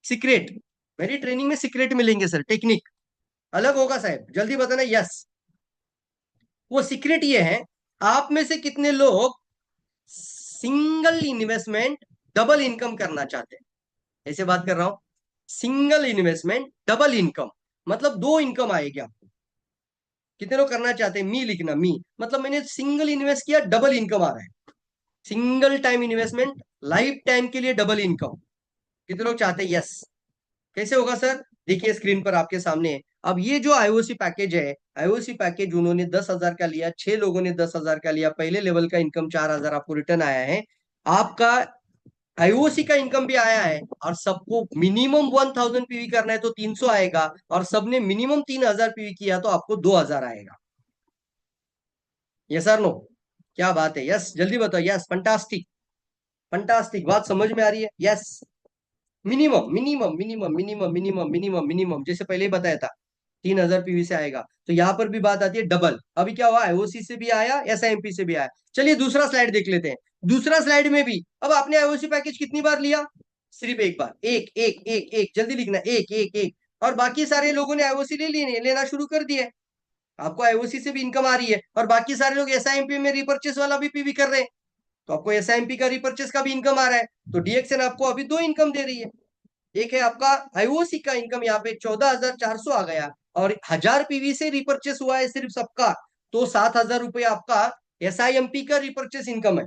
secret. मेरी ट्रेनिंग में सीक्रेट मिलेंगे सर, टेक्निक अलग होगा साहब, जल्दी बताना। यस, वो सीक्रेट ये है, आप में से कितने लोग सिंगल इन्वेस्टमेंट डबल इनकम करना चाहते हैं? ऐसे बात कर रहा हूं, सिंगल इन्वेस्टमेंट डबल इनकम, मतलब 2 इनकम आएगी आपको। कितने लोग करना चाहते हैं? मी लिखना, मी। मतलब मैंने सिंगल इन्वेस्ट किया, डबल इनकम आ रहा है। Single time investment, life time के लिए डबल इनकम। कितने लोग चाहते हैं? यस। कैसे होगा सर? देखिए स्क्रीन पर आपके सामने। अब ये जो आईओसी पैकेज है, आईओसी पैकेज उन्होंने 10,000 का लिया, 6 लोगों ने 10,000 का लिया, पहले लेवल का इनकम 4,000 आपको रिटर्न आया है। आपका आईओसी का इनकम भी आया है, और सबको मिनिमम 1,000 पीवी करना है तो 300 आएगा, और सबने मिनिमम 3,000 पीवी किया तो आपको 2,000 आएगा। Yes sir no? क्या बात है। यस, जल्दी बताओ। Yes, fantastic, fantastic. बात समझ में आ रही है? Yes. Minimum minimum minimum minimum minimum minimum minimum, जैसे पहले ही बताया था, 3,000 पीवी से आएगा। तो यहाँ पर भी बात आती है डबल। अभी क्या हुआ? आईओसी से भी आया, एसआईएमपी से भी आया। चलिए दूसरा स्लाइड देख लेते हैं। दूसरा स्लाइड में भी, अब आपने आईओसी पैकेज कितनी बार लिया? सिर्फ एक बार। एक एक एक एक, जल्दी लिखना, एक एक एक। और बाकी सारे लोगों ने आईओसी ले लिए, लेना शुरू कर दिए। आपको आईओसी से भी इनकम आ रही है, और बाकी सारे लोग एसआईएमपी में रिपर्चेस वाला भी पीवी कर रहे हैं, तो आपको एसआईएमपी का रिपर्चेस का भी इनकम आ रहा है। तो डीएक्सएन आपको अभी 2 इनकम दे रही है। एक है आपका आईओसी का इनकम, यहाँ पे 14,400 आ गया, और 1,000 पीवी से रिपर्चेस हुआ है सिर्फ सबका, तो 7,000 रुपया आपका एसआईएमपी का रिपर्चेस इनकम है।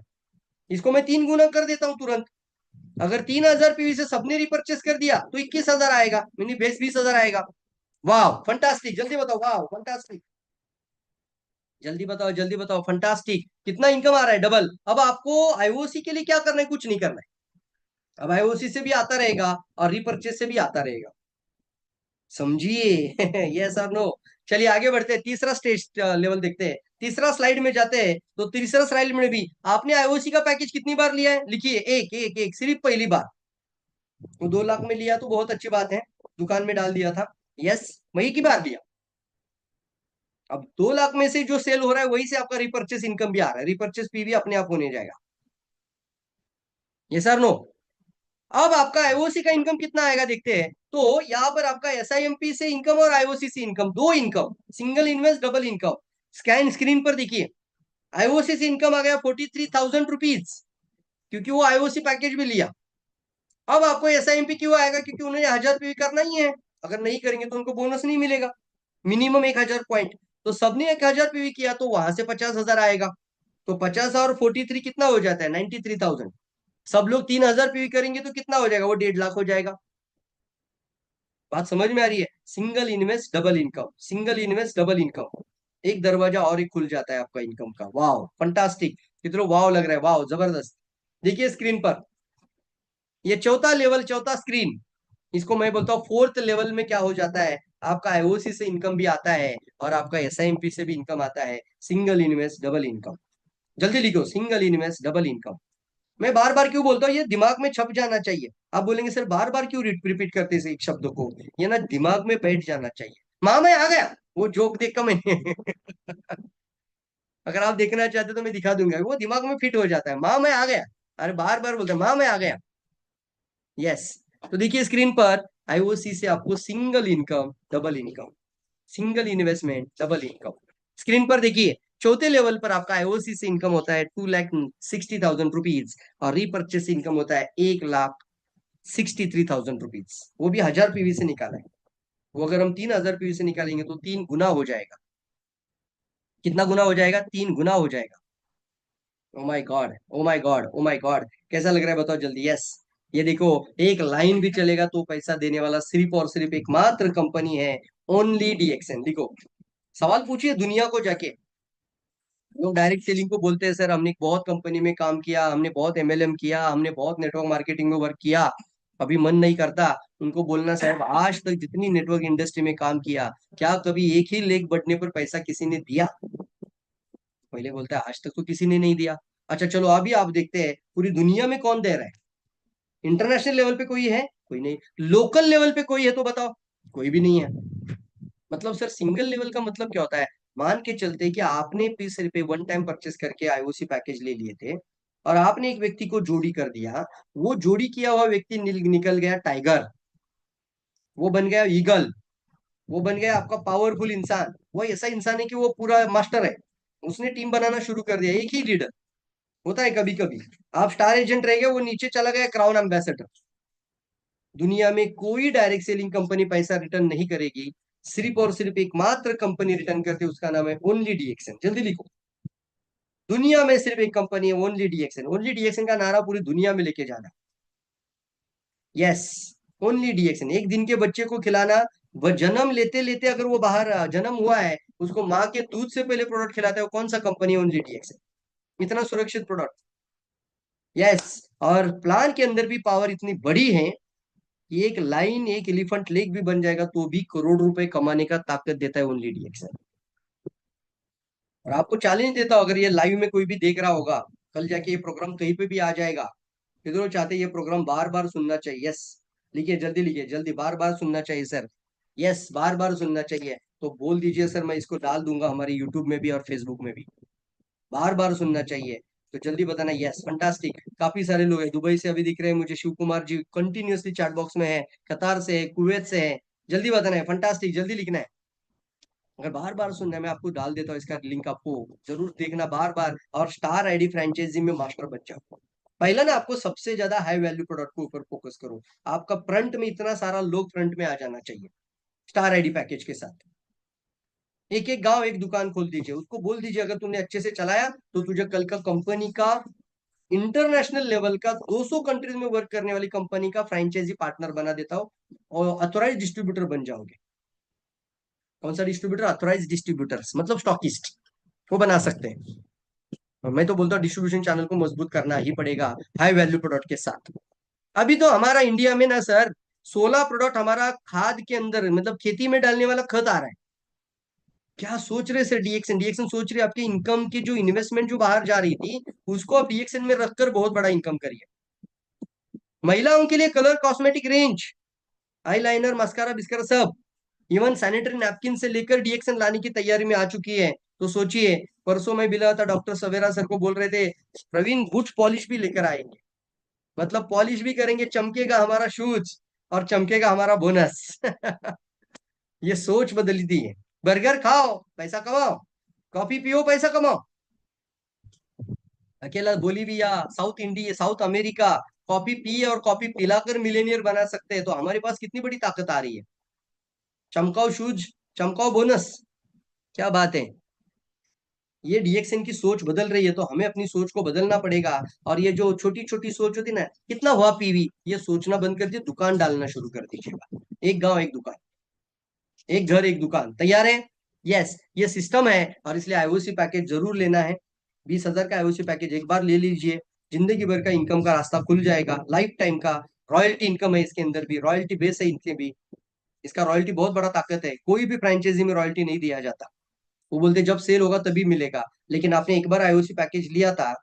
इसको मैं 3 गुना कर देता हूं तुरंत। अगर 3,000 पीवी से सबने रिपर्चेस कर दिया तो 21,000 आएगा, मिनी बेस 20,000 आएगा। वाह फंटास्टिक, जल्दी बताओ। वाह फंटास्टिक। जल्दी बताओ, फंटास्टिक। कितना इनकम आ रहा है? डबल। अब आपको आईओसी के लिए क्या करना है? कुछ नहीं करना है। अब आईओसी से भी आता रहेगा और रिपर्चेस से भी आता रहेगा। समझिए? यस और नो? चलिए आगे बढ़ते हैं, तीसरा स्टेज लेवल देखते हैं। तीसरा स्लाइड में जाते हैं, तो तीसरा स्लाइड में भी आपने आईओसी का पैकेज कितनी बार लिया है? लिखिए, एक एक एक, सिर्फ पहली बार। तो 2 लाख में लिया तो बहुत अच्छी बात है, दुकान में डाल दिया था। यस, वही की बार लिया। अब 2 लाख में से जो सेल हो रहा है वही से आपका रिपर्चेस इनकम भी आ रहा है, रिपर्चेस फी भी अपने आप होने जाएगा। ये सर नो? अब आपका आईओसी का इनकम कितना आएगा देखते हैं। तो यहाँ पर आपका एसआईएमपी से इनकम और आईओसी से इनकम, दो income, single invest double income. Scan screen पर देखिए, आईओसी से इनकम आ गया 43,000 रुपीज, क्योंकि वो आईओसी पैकेज भी लिया। अब आपको एसआईएमपी क्यों आएगा? क्योंकि उन्हें 1000 रुपये करना ही है। अगर नहीं करेंगे तो उनको बोनस नहीं मिलेगा, मिनिमम 1000 पॉइंट। तो सबने 1000 पीवी किया तो वहां से 50,000 आएगा। तो 50 और 43 कितना हो जाता है? 93,000। सब लोग 3000 पीवी करेंगे तो कितना हो जाएगा? वो 1.5 लाख हो जाएगा। बात समझ में आ रही है? Single invest double income, single invest double income. एक दरवाजा और एक खुल जाता है आपका इनकम का। वाह, फंटास्टिक। कितना वाव लग रहा है, वाह जबरदस्त। देखिए स्क्रीन पर, ये चौथा लेवल, चौथा स्क्रीन, इसको मैं बोलता हूँ फोर्थ लेवल में क्या हो जाता है। आपका आईओसी से इनकम भी आता है और आपका एसआईएमपी से भी इनकम आता है। Single invest double income. जल्दी लिखो, सिंगल इन्वेस्ट डबल इनकम। मैं बार बार क्यों बोलता हूँ? ये दिमाग में छप जाना चाहिए। आप बोलेंगे सर बार बार क्यों रिपीट करते हैं एक शब्द को? ये ना दिमाग में बैठ जाना चाहिए। माँ मैं आ गया, वो जोक देखा मैंने। अगर आप देखना चाहते तो मैं दिखा दूंगा, वो दिमाग में फिट हो जाता है। माँ मैं आ गया, अरे बार बार बोलते हैं माँ मैं आ गया। यस। तो देखिए स्क्रीन पर, आईओसी से आपको single income double income, single investment double income. Screen पर देखिए, चौथे लेवल पर आपका आईओसी से इनकम होता है 2,60,000 रुपीज और रीपर्चेस इनकम होता है 1,63,000 रुपीज। वो भी 1000 पीवी से निकाला है। वो अगर हम 3000 पीवी से निकालेंगे तो 3 गुना हो जाएगा। कितना गुना हो जाएगा? 3 गुना हो जाएगा। Oh my God, oh my God, oh my God. कैसा लग रहा है बताओ जल्दी? यस। ये देखो, एक लाइन भी चलेगा तो पैसा देने वाला सिर्फ और सिर्फ एकमात्र कंपनी है, ओनली डीएक्सएन। देखो, सवाल पूछिए दुनिया को जाके। लोग डायरेक्ट सेलिंग को बोलते हैं सर हमने बहुत कंपनी में काम किया, हमने बहुत एमएलएम किया, हमने बहुत नेटवर्क मार्केटिंग में वर्क किया, अभी मन नहीं करता। उनको बोलना साहब, आज तक जितनी नेटवर्क इंडस्ट्री में काम किया, क्या कभी एक ही लेग बढ़ने पर पैसा किसी ने दिया? पहले बोलता है आज तक तो किसी ने नहीं दिया। अच्छा चलो, अभी आप देखते हैं पूरी दुनिया में कौन दे रहा है। इंटरनेशनल लेवल पे कोई है? कोई नहीं। लोकल लेवल पे कोई है तो बताओ? कोई भी नहीं है। मतलब सर सिंगल लेवल का मतलब क्या होता है? मान के चलते कि आपने सिर्फ वन टाइम परचेस करके आईओसी पैकेज ले लिए थे और आपने एक व्यक्ति को जोड़ी कर दिया। वो जोड़ी किया हुआ व्यक्ति निकल गया टाइगर, वो बन गया ईगल, वो बन गया आपका पावरफुल इंसान। वो ऐसा इंसान है कि वो पूरा मास्टर है। उसने टीम बनाना शुरू कर दिया, एक ही लीडर होता है। कभी कभी आप स्टार एजेंट रह गए, वो नीचे चला गया क्राउन एम्बेसडर। दुनिया में कोई डायरेक्ट सेलिंग कंपनी पैसा रिटर्न नहीं करेगी, सिर्फ और सिर्फ एकमात्र कंपनी रिटर्न करती है, उसका नाम है ओनली डीएक्सएन। जल्दी लिखो, दुनिया में सिर्फ एक कंपनी है, ओनली डीएक्सएन। ओनली डीएक्सएन का नारा पूरी दुनिया में लेके जाना। Yes, only DXN. एक दिन के बच्चे को खिलाना, वह जन्म लेते लेते अगर वो बाहर जन्म हुआ है, उसको माँ के दूध से पहले प्रोडक्ट खिलाता है, वो कौन सा कंपनी है? Only DXN. इतना सुरक्षित प्रोडक्ट। यस। और प्लान के अंदर भी पावर इतनी बड़ी है कि एक लाइन, एक एलिफेंट लेक भी बन जाएगा तो भी करोड़ रुपए कमाने का ताकत देता है ओनली डीएक्सएल। और आपको चैलेंज देता हूं, अगर ये लाइव में कोई भी देख रहा होगा, कल जाके ये प्रोग्राम कहीं पे भी आ जाएगा, किधर चाहते ये प्रोग्राम बार बार सुनना चाहिए। यस, लिखिए जल्दी, लिखिए जल्दी, बार बार सुनना चाहिए सर। यस, बार बार सुनना चाहिए। तो बोल दीजिए सर, मैं इसको डाल दूंगा हमारे यूट्यूब में भी और फेसबुक में भी। बार बार सुनना चाहिए। तो जल्दी बताना। Yes, fantastic. काफी सारे लोग हैं, दुबई से अभी दिख रहे हैं मुझे, Shiv Kumar ji continuously chat box में है, कतार से है, कुवैत से है। जल्दी बताना है, फंटास्टिक, जल्दी लिखना है। अगर बार बार सुनना है, मैं आपको डाल देता हूँ इसका लिंक, आपको जरूर देखना बार बार, और स्टार आईडी फ्रेंचाइजी में मास्टर बन जाओ। पहला ना, आपको सबसे ज्यादा हाई वैल्यू प्रोडक्ट के ऊपर फोकस करो। आपका फ्रंट में इतना सारा लोग फ्रंट में आ जाना चाहिए स्टार आईडी पैकेज के साथ। एक एक गांव एक दुकान खोल दीजिए, उसको बोल दीजिए अगर तूने अच्छे से चलाया तो तुझे कल का कंपनी का इंटरनेशनल लेवल का 200 कंट्रीज में वर्क करने वाली कंपनी का फ्रेंचाइजी पार्टनर बना देता हूँ और अथोराइज डिस्ट्रीब्यूटर बन जाओगे। कौन सा डिस्ट्रीब्यूटर? अथोराइज डिस्ट्रीब्यूटर्स मतलब स्टॉकिस्ट। वो बना सकते हैं। और मैं तो बोलता हूँ डिस्ट्रीब्यूशन चैनल को मजबूत करना ही पड़ेगा हाई वैल्यू प्रोडक्ट के साथ। अभी तो हमारा इंडिया में ना सर 16 प्रोडक्ट हमारा खाद के अंदर मतलब खेती में डालने वाला खत आ रहा है। क्या सोच रहे सर, डीएक्सएन डीएक्सएन सोच रहे आपके इनकम की जो इन्वेस्टमेंट जो बाहर जा रही थी उसको आप डीएक्सएन में रखकर बहुत बड़ा इनकम करिए। महिलाओं के लिए colour cosmetic range, eyeliner mascara बिस्कारा सब, इवन सैनिटरी नैपकिन से लेकर डीएक्सएन लाने की तैयारी में आ चुकी है। तो सोचिए, परसों मैं मिला था डॉक्टर सवेरा सर को, बोल रहे थे प्रवीण बूट पॉलिश भी लेकर आएंगे। मतलब पॉलिश भी करेंगे, चमकेगा हमारा शूज और चमकेगा हमारा बोनस। ये सोच बदली दी है। बर्गर खाओ पैसा कमाओ, कॉफी पियो पैसा कमाओ। अकेला Bolivia, south India, south America coffee पिए और कॉफी पिलाकर मिलेनियर बना सकते हैं। तो हमारे पास कितनी बड़ी ताकत आ रही है। चमकाओ शूज, चमकाओ बोनस, क्या बात है। ये डीएक्सएन की सोच बदल रही है तो हमें अपनी सोच को बदलना पड़ेगा। और ये जो छोटी छोटी सोच होती ना, कितना हुआ पीवी, ये सोचना बंद कर दिए, दुकान डालना शुरू कर दीजिएगा। एक गांव एक दुकान, एक घर एक दुकान, तैयार है। यस, ये सिस्टम है और इसलिए आईओसी पैकेज जरूर लेना है। 20,000 का आईओसी पैकेज एक बार ले लीजिए, जिंदगी भर का इनकम का रास्ता खुल जाएगा, लाइफ टाइम का। रॉयल्टी इनकम है इसके अंदर भी, रॉयल्टी बेस है इनके भी। इसका रॉयल्टी बहुत बड़ा ताकत है, कोई भी फ्रेंचाइजी में रॉयल्टी नहीं दिया जाता। वो बोलते जब सेल होगा तभी मिलेगा। लेकिन आपने एक बार आईओसी पैकेज लिया था,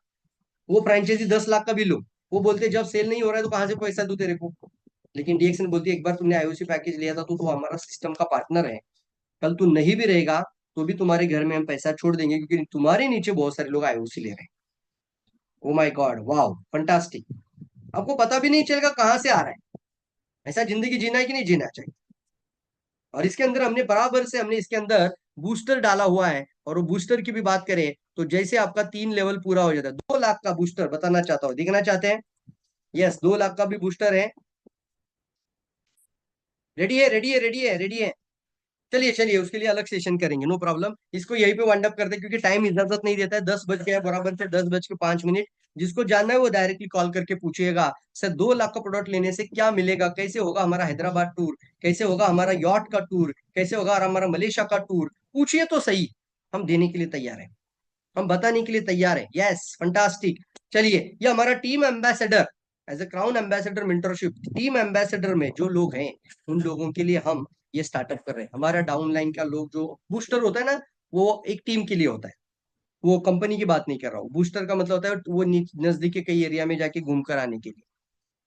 वो फ्रेंचाइजी 10 लाख का भी लो, वो बोलते जब सेल नहीं हो रहा है तो कहाँ से पैसा दूं तेरे को। लेकिन डीएक्सन बोलती है एक बार तुमने आईओसी पैकेज लिया था तो हमारा सिस्टम का पार्टनर है। कल तू नहीं भी रहेगा तो भी तुम्हारे घर में हम पैसा छोड़ देंगे, क्योंकि तुम्हारे नीचे बहुत सारे लोग आईओसी ले रहे हैं। Oh my God, wow, fantastic. आपको पता भी नहीं चलेगा कहाँ से आ रहा है। ऐसा जिंदगी जीना है कि नहीं जीना चाहिए। और इसके अंदर हमने बराबर से हमने इसके अंदर बूस्टर डाला हुआ है। और वो बूस्टर की भी बात करें तो जैसे आपका 3 लेवल पूरा हो जाता है, 2 लाख का बूस्टर बताना चाहता हूँ, दिखना चाहते हैं। यस, 2 लाख का भी बूस्टर है। रेडी है, रेडी है, रेडी है, रेडी है। चलिए चलिए, उसके लिए अलग सेशन करेंगे, नो प्रॉब्लम। इसको यहीं पे वाइंड अप करते हैं क्योंकि टाइम इजाजत नहीं देता है। 10 बज गया है बराबर से, 10:05। जिसको जानना है वो डायरेक्टली कॉल करके पूछिएगा सर 2 लाख का प्रोडक्ट लेने से क्या मिलेगा, कैसे होगा हमारा हैदराबाद टूर, कैसे होगा हमारा यॉट का टूर, कैसे होगा हमारा मलेशिया का टूर। पूछिए तो सही, हम देने के लिए तैयार है, हम बताने के लिए तैयार है। Yes, fantastic. चलिए, ये हमारा team ambassador, as a crown ambassador mentorship team ambassador में जो लोग हैं उन लोगों के लिए हम ये स्टार्टअप कर रहे हैं। हमारा डाउनलाइन का लोग जो बूस्टर होता है ना, वो एक टीम के लिए होता है। वो कंपनी की बात नहीं कर रहा हूँ, बूस्टर का मतलब होता है वो नजदीक के कई एरिया में जाके घूम कर आने के लिए।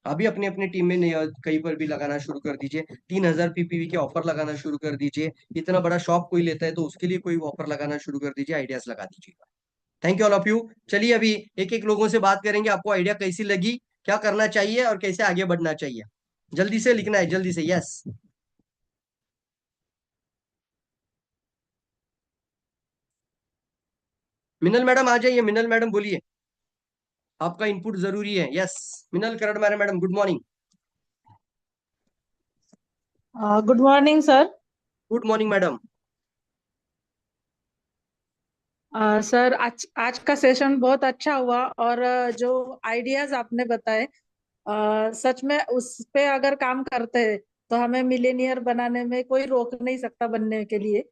अभी अपने अपने टीम में कहीं पर भी लगाना शुरू कर दीजिए। 3,000 पीपीवी के ऑफर लगाना शुरू कर दीजिए। इतना बड़ा शॉप कोई लेता है तो उसके लिए कोई ऑफर लगाना शुरू कर दीजिए, आइडियाज लगा दीजिए। Thank you all of you. चलिए अभी एक एक लोगों से बात करेंगे, आपको आइडिया कैसी लगी, क्या करना चाहिए और कैसे आगे बढ़ना चाहिए। जल्दी से लिखना है, जल्दी से। यस, मिनल मैडम आ जाइए, मिनल मैडम बोलिए, आपका इनपुट जरूरी है। Yes, Minal Karad madam, madam good morning. Good morning sir. Good morning madam. Sir आज आज का सेशन बहुत अच्छा हुआ और जो आइडियाज आपने बताए, सच में उस पे अगर काम करते हैं तो हमें मिलेनियर बनाने में कोई रोक नहीं सकता बनने के लिए।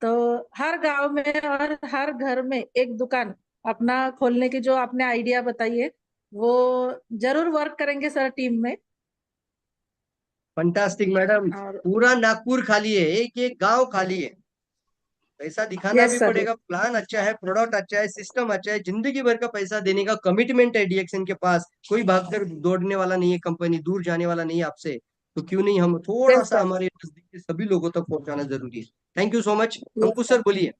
तो हर गांव में और हर घर में एक दुकान अपना खोलने की जो आपने आइडिया बताई है, वो जरूर वर्क करेंगे सर टीम में। Fantastic madam. और पूरा नागपुर खाली है, एक एक गांव खाली है। पैसा दिखाना भी यस सर। पड़ेगा, प्लान अच्छा है, प्रोडक्ट अच्छा है, सिस्टम अच्छा है, जिंदगी भर का पैसा देने का कमिटमेंट है डीएक्सएन के पास। कोई भागकर दौड़ने वाला नहीं है, कंपनी दूर जाने वाला नहीं है आपसे। तो क्यों नहीं हम थोड़ा यस सा सर। हमारे नजदीक के सभी लोगों तक पहुंचाना जरूरी है। Thank you so much. Yes Ankush sir. Sir बोलिए।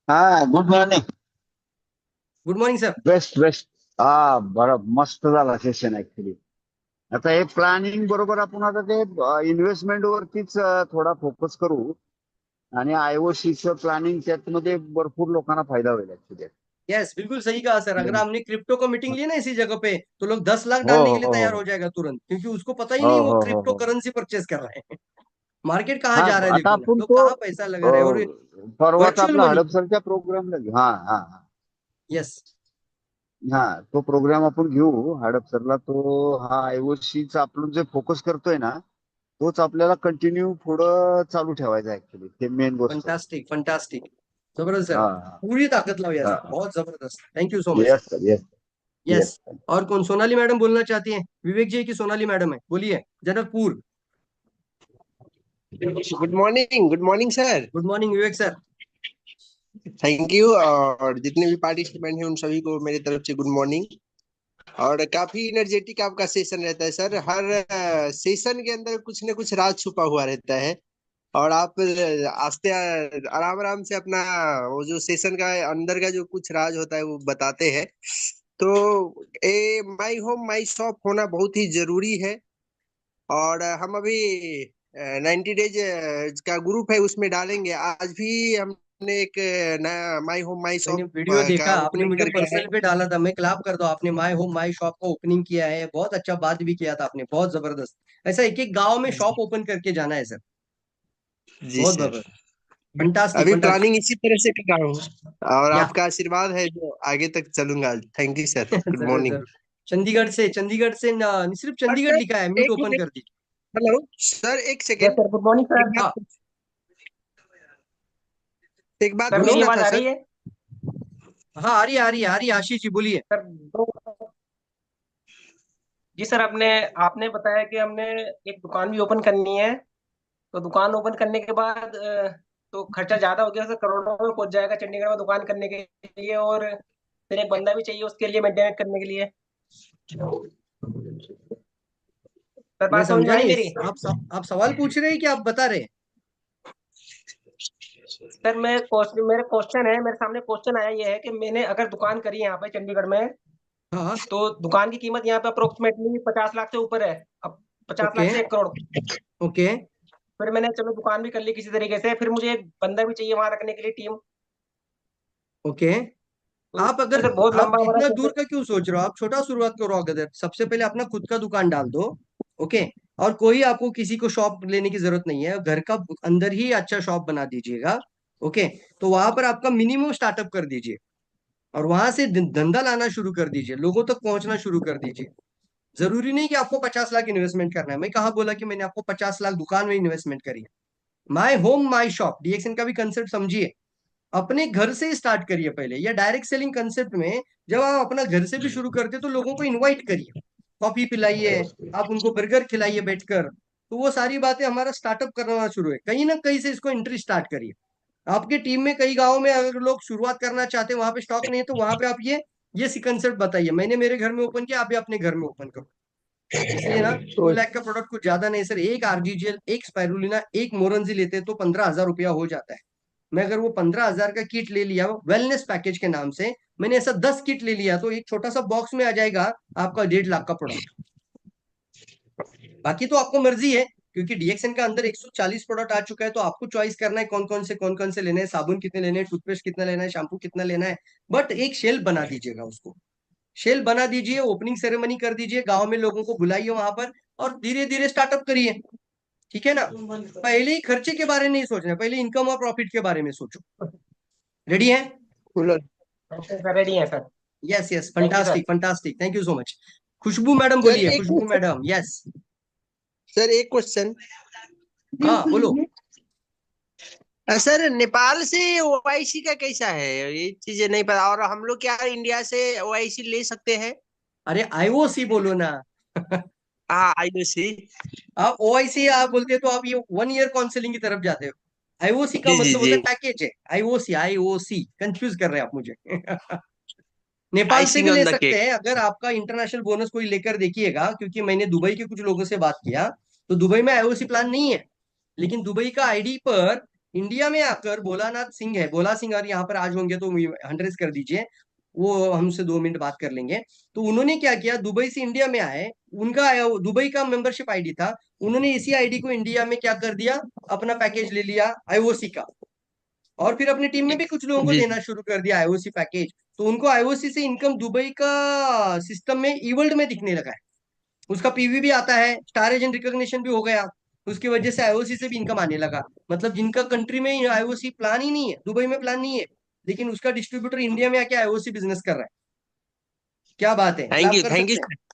हा good morning. Good morning sir. Best best. हा बरं मस्त झाला सेशन ऍक्च्युली. आता हे प्लॅनिंग बरोबर आपण आता ते इन्व्हेस्टमेंट वरतीच थोडा फोकस करू. आणि आयओसीचं प्लॅनिंग त्यामध्ये भरपूर लोकांना फायदा होईल ऍक्च्युली. यस, बिल्कुल सही कहा सर। अगर हमने क्रिप्टो को मीटिंग ली ना इसी जगह पे तो लोग 10 लाख हो डालने के लिए हो तैयार हो हो जाएगा तुरंत, क्योंकि उसको पता ही हो नहीं वो हो हो क्रिप्टो हो. करेंसी परचेस कर रहे हैं। मार्केट कहाँ हा जा रहा है आता देखो ना, आपण लोग तो कहाँ पैसा लगा रहे हैं। और परवाच वर्चुअल आपला मनी। हडपसरच्या प्रोग्रामला घेऊ. हा हा हा. यस, हा तो प्रोग्राम आपण घेऊ हडपसरला. तो हा आयओसीचा आपण जे फोकस करतोय ना, तोच आपल्याला कंटिन्यू पुढं चालू ठेवायचा ऍक्च्युली. ते मेन गोष्ट आहे. Fantastic fantastic. जबरदस्त सर, हाँ पूरी ताकत लाओ यार, हाँ, बहुत जबरदस्त, thank you so much. Yes sir, yes yes. Yes. और कौन, सोनाली मैडम बोलना चाहती हैं? विवेक जी की सोनाली मैडम है, बोलिए। Janakpur. Good morning sir. Good morning Vivek sir. Thank you. और जितने भी पार्टिसिपेंट हैं उन सभी को मेरी तरफ से गुड मॉर्निंग। और काफी एनर्जेटिक आपका सेशन रहता है सर। हर सेशन के अंदर कुछ न कुछ राज छुपा हुआ रहता है। और आप आस्ते आराम आराम से अपना वो जो सेशन का अंदर का जो कुछ राज होता है वो बताते हैं। तो ए माई होम माई शॉप होना बहुत ही जरूरी है। और हम अभी 90 डेज का ग्रुप है उसमें डालेंगे। आज भी हमने एक नया माई होम माई मैंने शॉप वीडियो देखा, का आपने ओपनिंग मुझे करके आए पर्सनल पे डाला था, मैं क्लैप कर दो, आपने माय होम माय शॉप का ओपनिंग किया है, बहुत अच्छा बात भी किया था आपने, बहुत जबरदस्त। ऐसा एक एक गांव में हैं। शॉप ओपन करके जाना है सर। जी बहुत सर। जबरदस्त। फंटास्टिक अभी फंटास्टिक। प्लानिंग इसी तरह से कर रहा हूँ और या आपका आशीर्वाद है जो आगे तक चलूंगा। Thank you sir. गुड जरूर मॉर्निंग। जरूर। चंडीगढ़ से सिर्फ और चंडीगढ़ सर लिखा है, म्यूट एक ओपन मिनट। कर दी। हेलो सर, एक yes second. Sir, good morning एक सर। हाँ बात एक बात सर मेरी बोलो। पूछना आवाज था आ सर। रही है? हाँ आ रही है, आ रही है, आ रही है, आशीष जी बोलिए। सर जी सर, आपने आपने बताया कि हमने एक दुकान भी ओपन करनी है। तो दुकान ओपन करने के बाद तो खर्चा ज्यादा हो गया सर, करोड़ों में पहुंच जाएगा चंडीगढ़ में दुकान करने के लिए। और फिर एक बंदा भी चाहिए उसके लिए मेंटेन करने के लिए। सर मैं बात समझ में समझा आई नहीं। मेरी? आप सवाल पूछ रहे हैं कि आप बता रहे हैं? सर मेरे क्वेश्चन है, मेरे सामने क्वेश्चन आया ये है कि मैंने अगर दुकान करी है यहाँ पे चंडीगढ़ में, हाँ। तो दुकान की कीमत यहाँ पे अप्रोक्सीमेटली 50 लाख से ऊपर है। अब 50 लाख ओके से 1 करोड़। ओके फिर मैंने चलो दुकान भी कर ली किसी तरीके से, फिर मुझे एक बंदा भी चाहिए वहां रखने के लिए, टीम। ओके। तो आप अगर, सर बहुत आप लंबा हमारा इतना दूर प्रोसेस। का क्यों सोच रहे हो? आप छोटा शुरुआत करो अगर, सबसे पहले अपना खुद का दुकान डाल दो। ओके। और कोई आपको किसी को शॉप लेने की जरूरत नहीं है, घर का अंदर ही अच्छा शॉप बना दीजिएगा। ओके। तो वहां पर आपका मिनिमम स्टार्टअप कर दीजिए, और वहां से धंधा लाना शुरू कर दीजिए, लोगों तक पहुंचना शुरू कर दीजिए। जरूरी नहीं कि आपको 50 लाख इन्वेस्टमेंट करना है। मैं कहाँ बोला कि मैंने आपको 50 लाख दुकान में इन्वेस्टमेंट करी है? My home my shop DXN का भी कंसेप्ट समझिए। अपने घर से स्टार्ट करिए पहले, या डायरेक्ट सेलिंग कंसेप्ट में जब आप अपना घर से भी शुरू करते तो लोगों को इनवाइट करिए, कॉफी पिलाइए, आप उनको बर्गर खिलाइए बैठकर। तो वो सारी बातें हमारा स्टार्टअप करना शुरू है, कहीं ना कहीं से इसको एंट्री स्टार्ट करिए। आपके टीम में कई गांव में अगर लोग शुरुआत करना चाहते हैं, वहां पे स्टॉक नहीं है, तो वहां पे आप ये कंसेप्ट बताइए, मैंने मेरे घर में ओपन किया, आप भी अपने घर में ओपन करो। इसलिए ना, 2 लाख का प्रोडक्ट कुछ ज्यादा नहीं सर, एक आरजीजीएल, एक स्पाइरुलिना, एक मोरंजी लेते हैं तो 15,000 रुपया हो जाता है। मैं अगर वो 15,000 का किट ले लिया वेलनेस पैकेज के नाम से, मैंने ऐसा 10 किट ले लिया, तो एक छोटा सा बॉक्स में आ जाएगा आपका 1.5 लाख का प्रोडक्ट। बाकी तो आपको मर्जी है, क्योंकि डीएक्सएन का अंदर 140 प्रोडक्ट आ चुका है, तो आपको चॉइस करना है कौन कौन से लेने हैं, साबुन कितने लेने हैं, टूथपेस्ट कितना लेना है, शैम्पू कितना लेना है। बट एक शेल्फ बना दीजिएगा उसको, शेल्फ बना दीजिए, ओपनिंग सेरेमनी कर दीजिए, गांव में लोगों को बुलाइए वहां पर, और धीरे धीरे स्टार्टअप करिए। ठीक है ना? पहले ही खर्चे के बारे में नहीं सोचना, पहले इनकम और प्रॉफिट के बारे में सोचो। रेडी है? ओके सर, रेडी है sir. Yes yes, thank you sir. Fantastic fantastic, thank you so much. Khushboo madam sir बोलिए, एक खुशबू मैडम, यस। सर एक क्वेश्चन। हाँ बोलो। सर नेपाल से ओआईसी का कैसा है? ये चीजें नहीं पता। और हम लोग क्या इंडिया से ओआईसी ले सकते हैं? अरे आईओसी बोलो ना। हाँ, आईओसी। आप ओआईसी आप बोलते हो तो आप ये 1 ईयर काउंसलिंग की तरफ जाते हो। आईओसी का जी जी मतलब जी। होता है पैकेज है, आईओसी आईओसी कंफ्यूज कर रहे हैं आप मुझे। नेपाल से आइसिंग भी ले ऑन द सकते केक। हैं अगर आपका इंटरनेशनल बोनस कोई लेकर देखिएगा, क्योंकि मैंने दुबई के कुछ लोगों से बात किया, तो दुबई में आईओसी प्लान नहीं है। लेकिन दुबई का आईडी पर इंडिया में आकर भोलानाथ सिंह है, भोला सिंह, और यहाँ पर आज होंगे तो 100 कर दीजिए, वो हमसे 2 मिनट बात कर लेंगे। तो उन्होंने क्या किया, दुबई से इंडिया में आए, उनका दुबई का मेंबरशिप आईडी था, उन्होंने इसी आईडी को इंडिया में क्या कर दिया, अपना पैकेज ले लिया आईओसी का, और फिर अपनी टीम में भी कुछ लोगों को जी देना शुरू कर दिया आईओसी पैकेज। तो उनको आईओसी से इनकम दुबई का सिस्टम में ईवर्ल्ड में दिखने लगा है, उसका पीवी भी आता है, स्टार एजेंट रिकॉग्निशन भी हो गया, उसकी वजह से आईओसी से भी इनकम आने लगा। मतलब जिनका कंट्री में आईओसी प्लान ही नहीं है, दुबई में प्लान नहीं है, लेकिन उसका डिस्ट्रीब्यूटर इंडिया में आके आईओसी बिजनेस कर रहा है। क्या बात है, क्लैप कर थैंक यू सकते हैं। सर।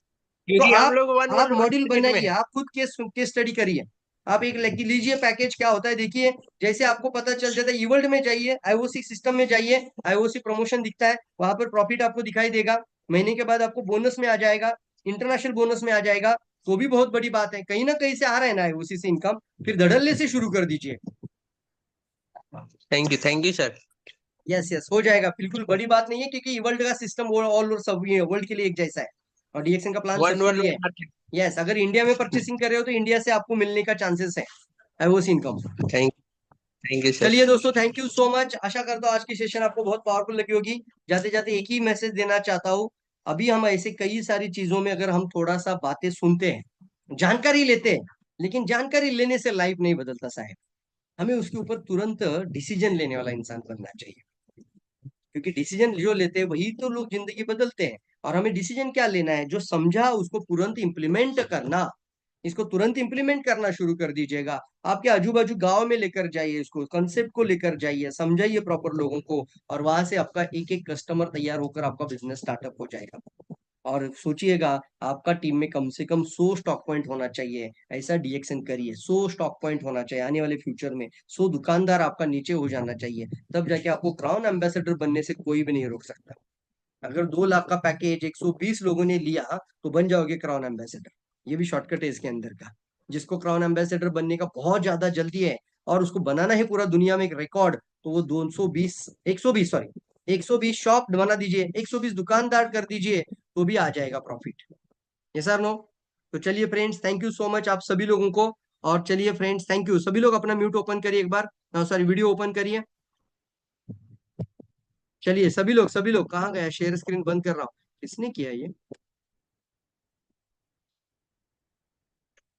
तो क्योंकि हम आप लोग वन आप वर्ल्ड मॉड्यूल मार्केट में बनाइए, है। आप खुद केस केस स्टडी करिए, आप एक लीजिए पैकेज क्या होता है देखिए। जैसे आपको पता चल जाता है ईवर्ल्ड में जाइए, आईओसी सिस्टम में जाइए, आईओसी प्रमोशन दिखता है, वहां पर प्रॉफिट आपको दिखाई देगा। महीने के बाद आपको बोनस में आ जाएगा, इंटरनेशनल बोनस में आ जाएगा, तो भी बहुत बड़ी बात है। कहीं ना कहीं से आ रहा है ना आईओसी से इनकम, फिर धड़ल्ले से शुरू कर दीजिए। Thank you sir. Yes yes, हो जाएगा, बिल्कुल बड़ी बात नहीं है, क्योंकि वर्ल्ड का सिस्टम ऑल ओवर सब वर्ल्ड के लिए एक जैसा है, और डीएक्सन का प्लान वन सबके वर्ल्ड लिए है। यस, अगर इंडिया में परचेसिंग कर रहे हो तो इंडिया से आपको मिलने का चांसेस है IOC income. Thank you sir. चलिए दोस्तों, थैंक यू सो मच। आशा करता हूँ आज की सेशन आपको बहुत पावरफुल लगी होगी। जाते जाते एक ही मैसेज देना चाहता हूँ, अभी हम ऐसे कई सारी चीजों में अगर हम थोड़ा सा बातें सुनते हैं, जानकारी लेते हैं, लेकिन जानकारी लेने से लाइफ नहीं बदलता साहब। हमें उसके ऊपर तुरंत डिसीजन लेने वाला इंसान बनना चाहिए, क्योंकि डिसीजन जो लेते हैं वही तो लोग जिंदगी बदलते हैं। और हमें डिसीजन क्या लेना है, जो समझा उसको तुरंत इंप्लीमेंट करना। इसको तुरंत इंप्लीमेंट करना शुरू कर दीजिएगा। आपके आजू बाजू गांव में लेकर जाइए, इसको कंसेप्ट को लेकर जाइए, समझाइए प्रॉपर लोगों को, और वहां से आपका एक एक कस्टमर तैयार होकर आपका बिजनेस स्टार्टअप हो जाएगा। और सोचिएगा, आपका टीम में कम से कम 100 स्टॉक पॉइंट होना चाहिए। ऐसा डीएक्शन करिए, 100 स्टॉक पॉइंट होना चाहिए आने वाले फ्यूचर में। 100 दुकानदार आपका नीचे हो जाना चाहिए, तब जाके आपको क्राउन एम्बेसडर बनने से कोई भी नहीं रोक सकता। अगर 2 लाख का पैकेज 120 लोगों ने लिया तो बन जाओगे क्राउन एम्बेसडर। ये भी शॉर्टकट है इसके अंदर का। जिसको क्राउन एम्बेसडर बनने का बहुत ज्यादा जल्दी है और उसको बनाना है पूरा दुनिया में एक रिकॉर्ड, तो वो 220 120 सॉरी 120 शॉप बना दीजिए, 120 दुकानदार कर दीजिए, तो भी आ जाएगा प्रॉफिट। ये सर नो। तो चलिए friends, thank you so much आप सभी लोगों को। और चलिए फ्रेंड्स, थैंक यू सभी लोग, अपना म्यूट ओपन करिए एक बार, सॉरी वीडियो ओपन करिए। चलिए सभी लोग कहाँ गया, शेयर स्क्रीन बंद कर रहा हूँ। किसने किया ये,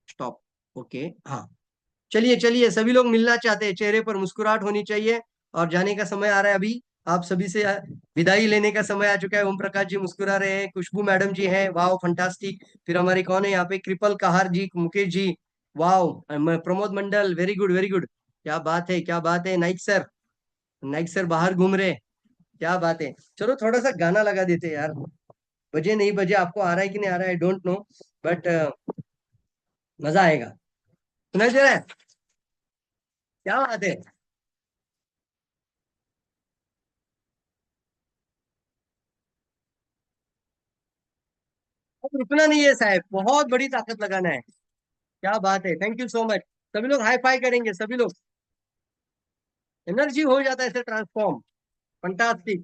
स्टॉप, ओके हाँ। चलिए चलिए, सभी लोग मिलना चाहते हैं, चेहरे पर मुस्कुराहट होनी चाहिए। और जाने का समय आ रहा है अभी, आप सभी से विदाई लेने का समय आ चुका है। ओम प्रकाश जी मुस्कुरा रहे हैं, खुशबू मैडम जी हैं, वाह फंटास्टिक। फिर हमारे कौन है यहाँ पे, कृपल कहार जी, मुकेश जी, वाह, प्रमोद मंडल, वेरी गुड वेरी गुड। क्या बात है, क्या बात है, नाइक सर, नाइक सर बाहर घूम रहे हैं, क्या बात है। चलो थोड़ा सा गाना लगा देते हैं यार, बजे नहीं बजे, आपको आ रहा है कि नहीं आ रहा है, आई डोंट नो, बट मजा आएगा। सुनाई दे रहा है, क्या बात है। अब रुकना नहीं है साहब, बहुत बड़ी ताकत लगाना है। क्या बात है, थैंक यू सो मच। सभी लोग हाई फाई करेंगे, सभी लोग, एनर्जी हो जाता है ऐसे transform, fantastic.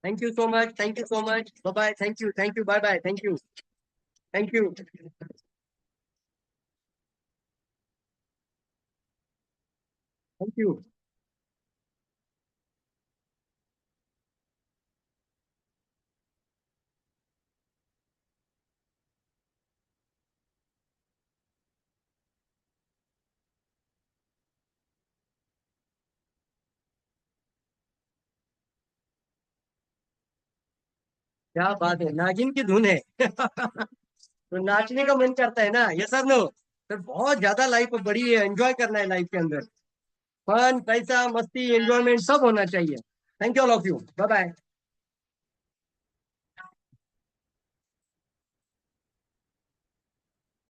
Thank you so much, thank you so much, bye bye, thank you bye bye, thank you, thank you, thank you. क्या बात है, नागिन की धुन है। तो नाचने का मन करता है ना, ये सर नो। सर बहुत ज्यादा लाइफ बड़ी है, एंजॉय करना है लाइफ के अंदर, फन पैसा मस्ती एंजॉयमेंट सब होना चाहिए। Thank you all of you, bye bye.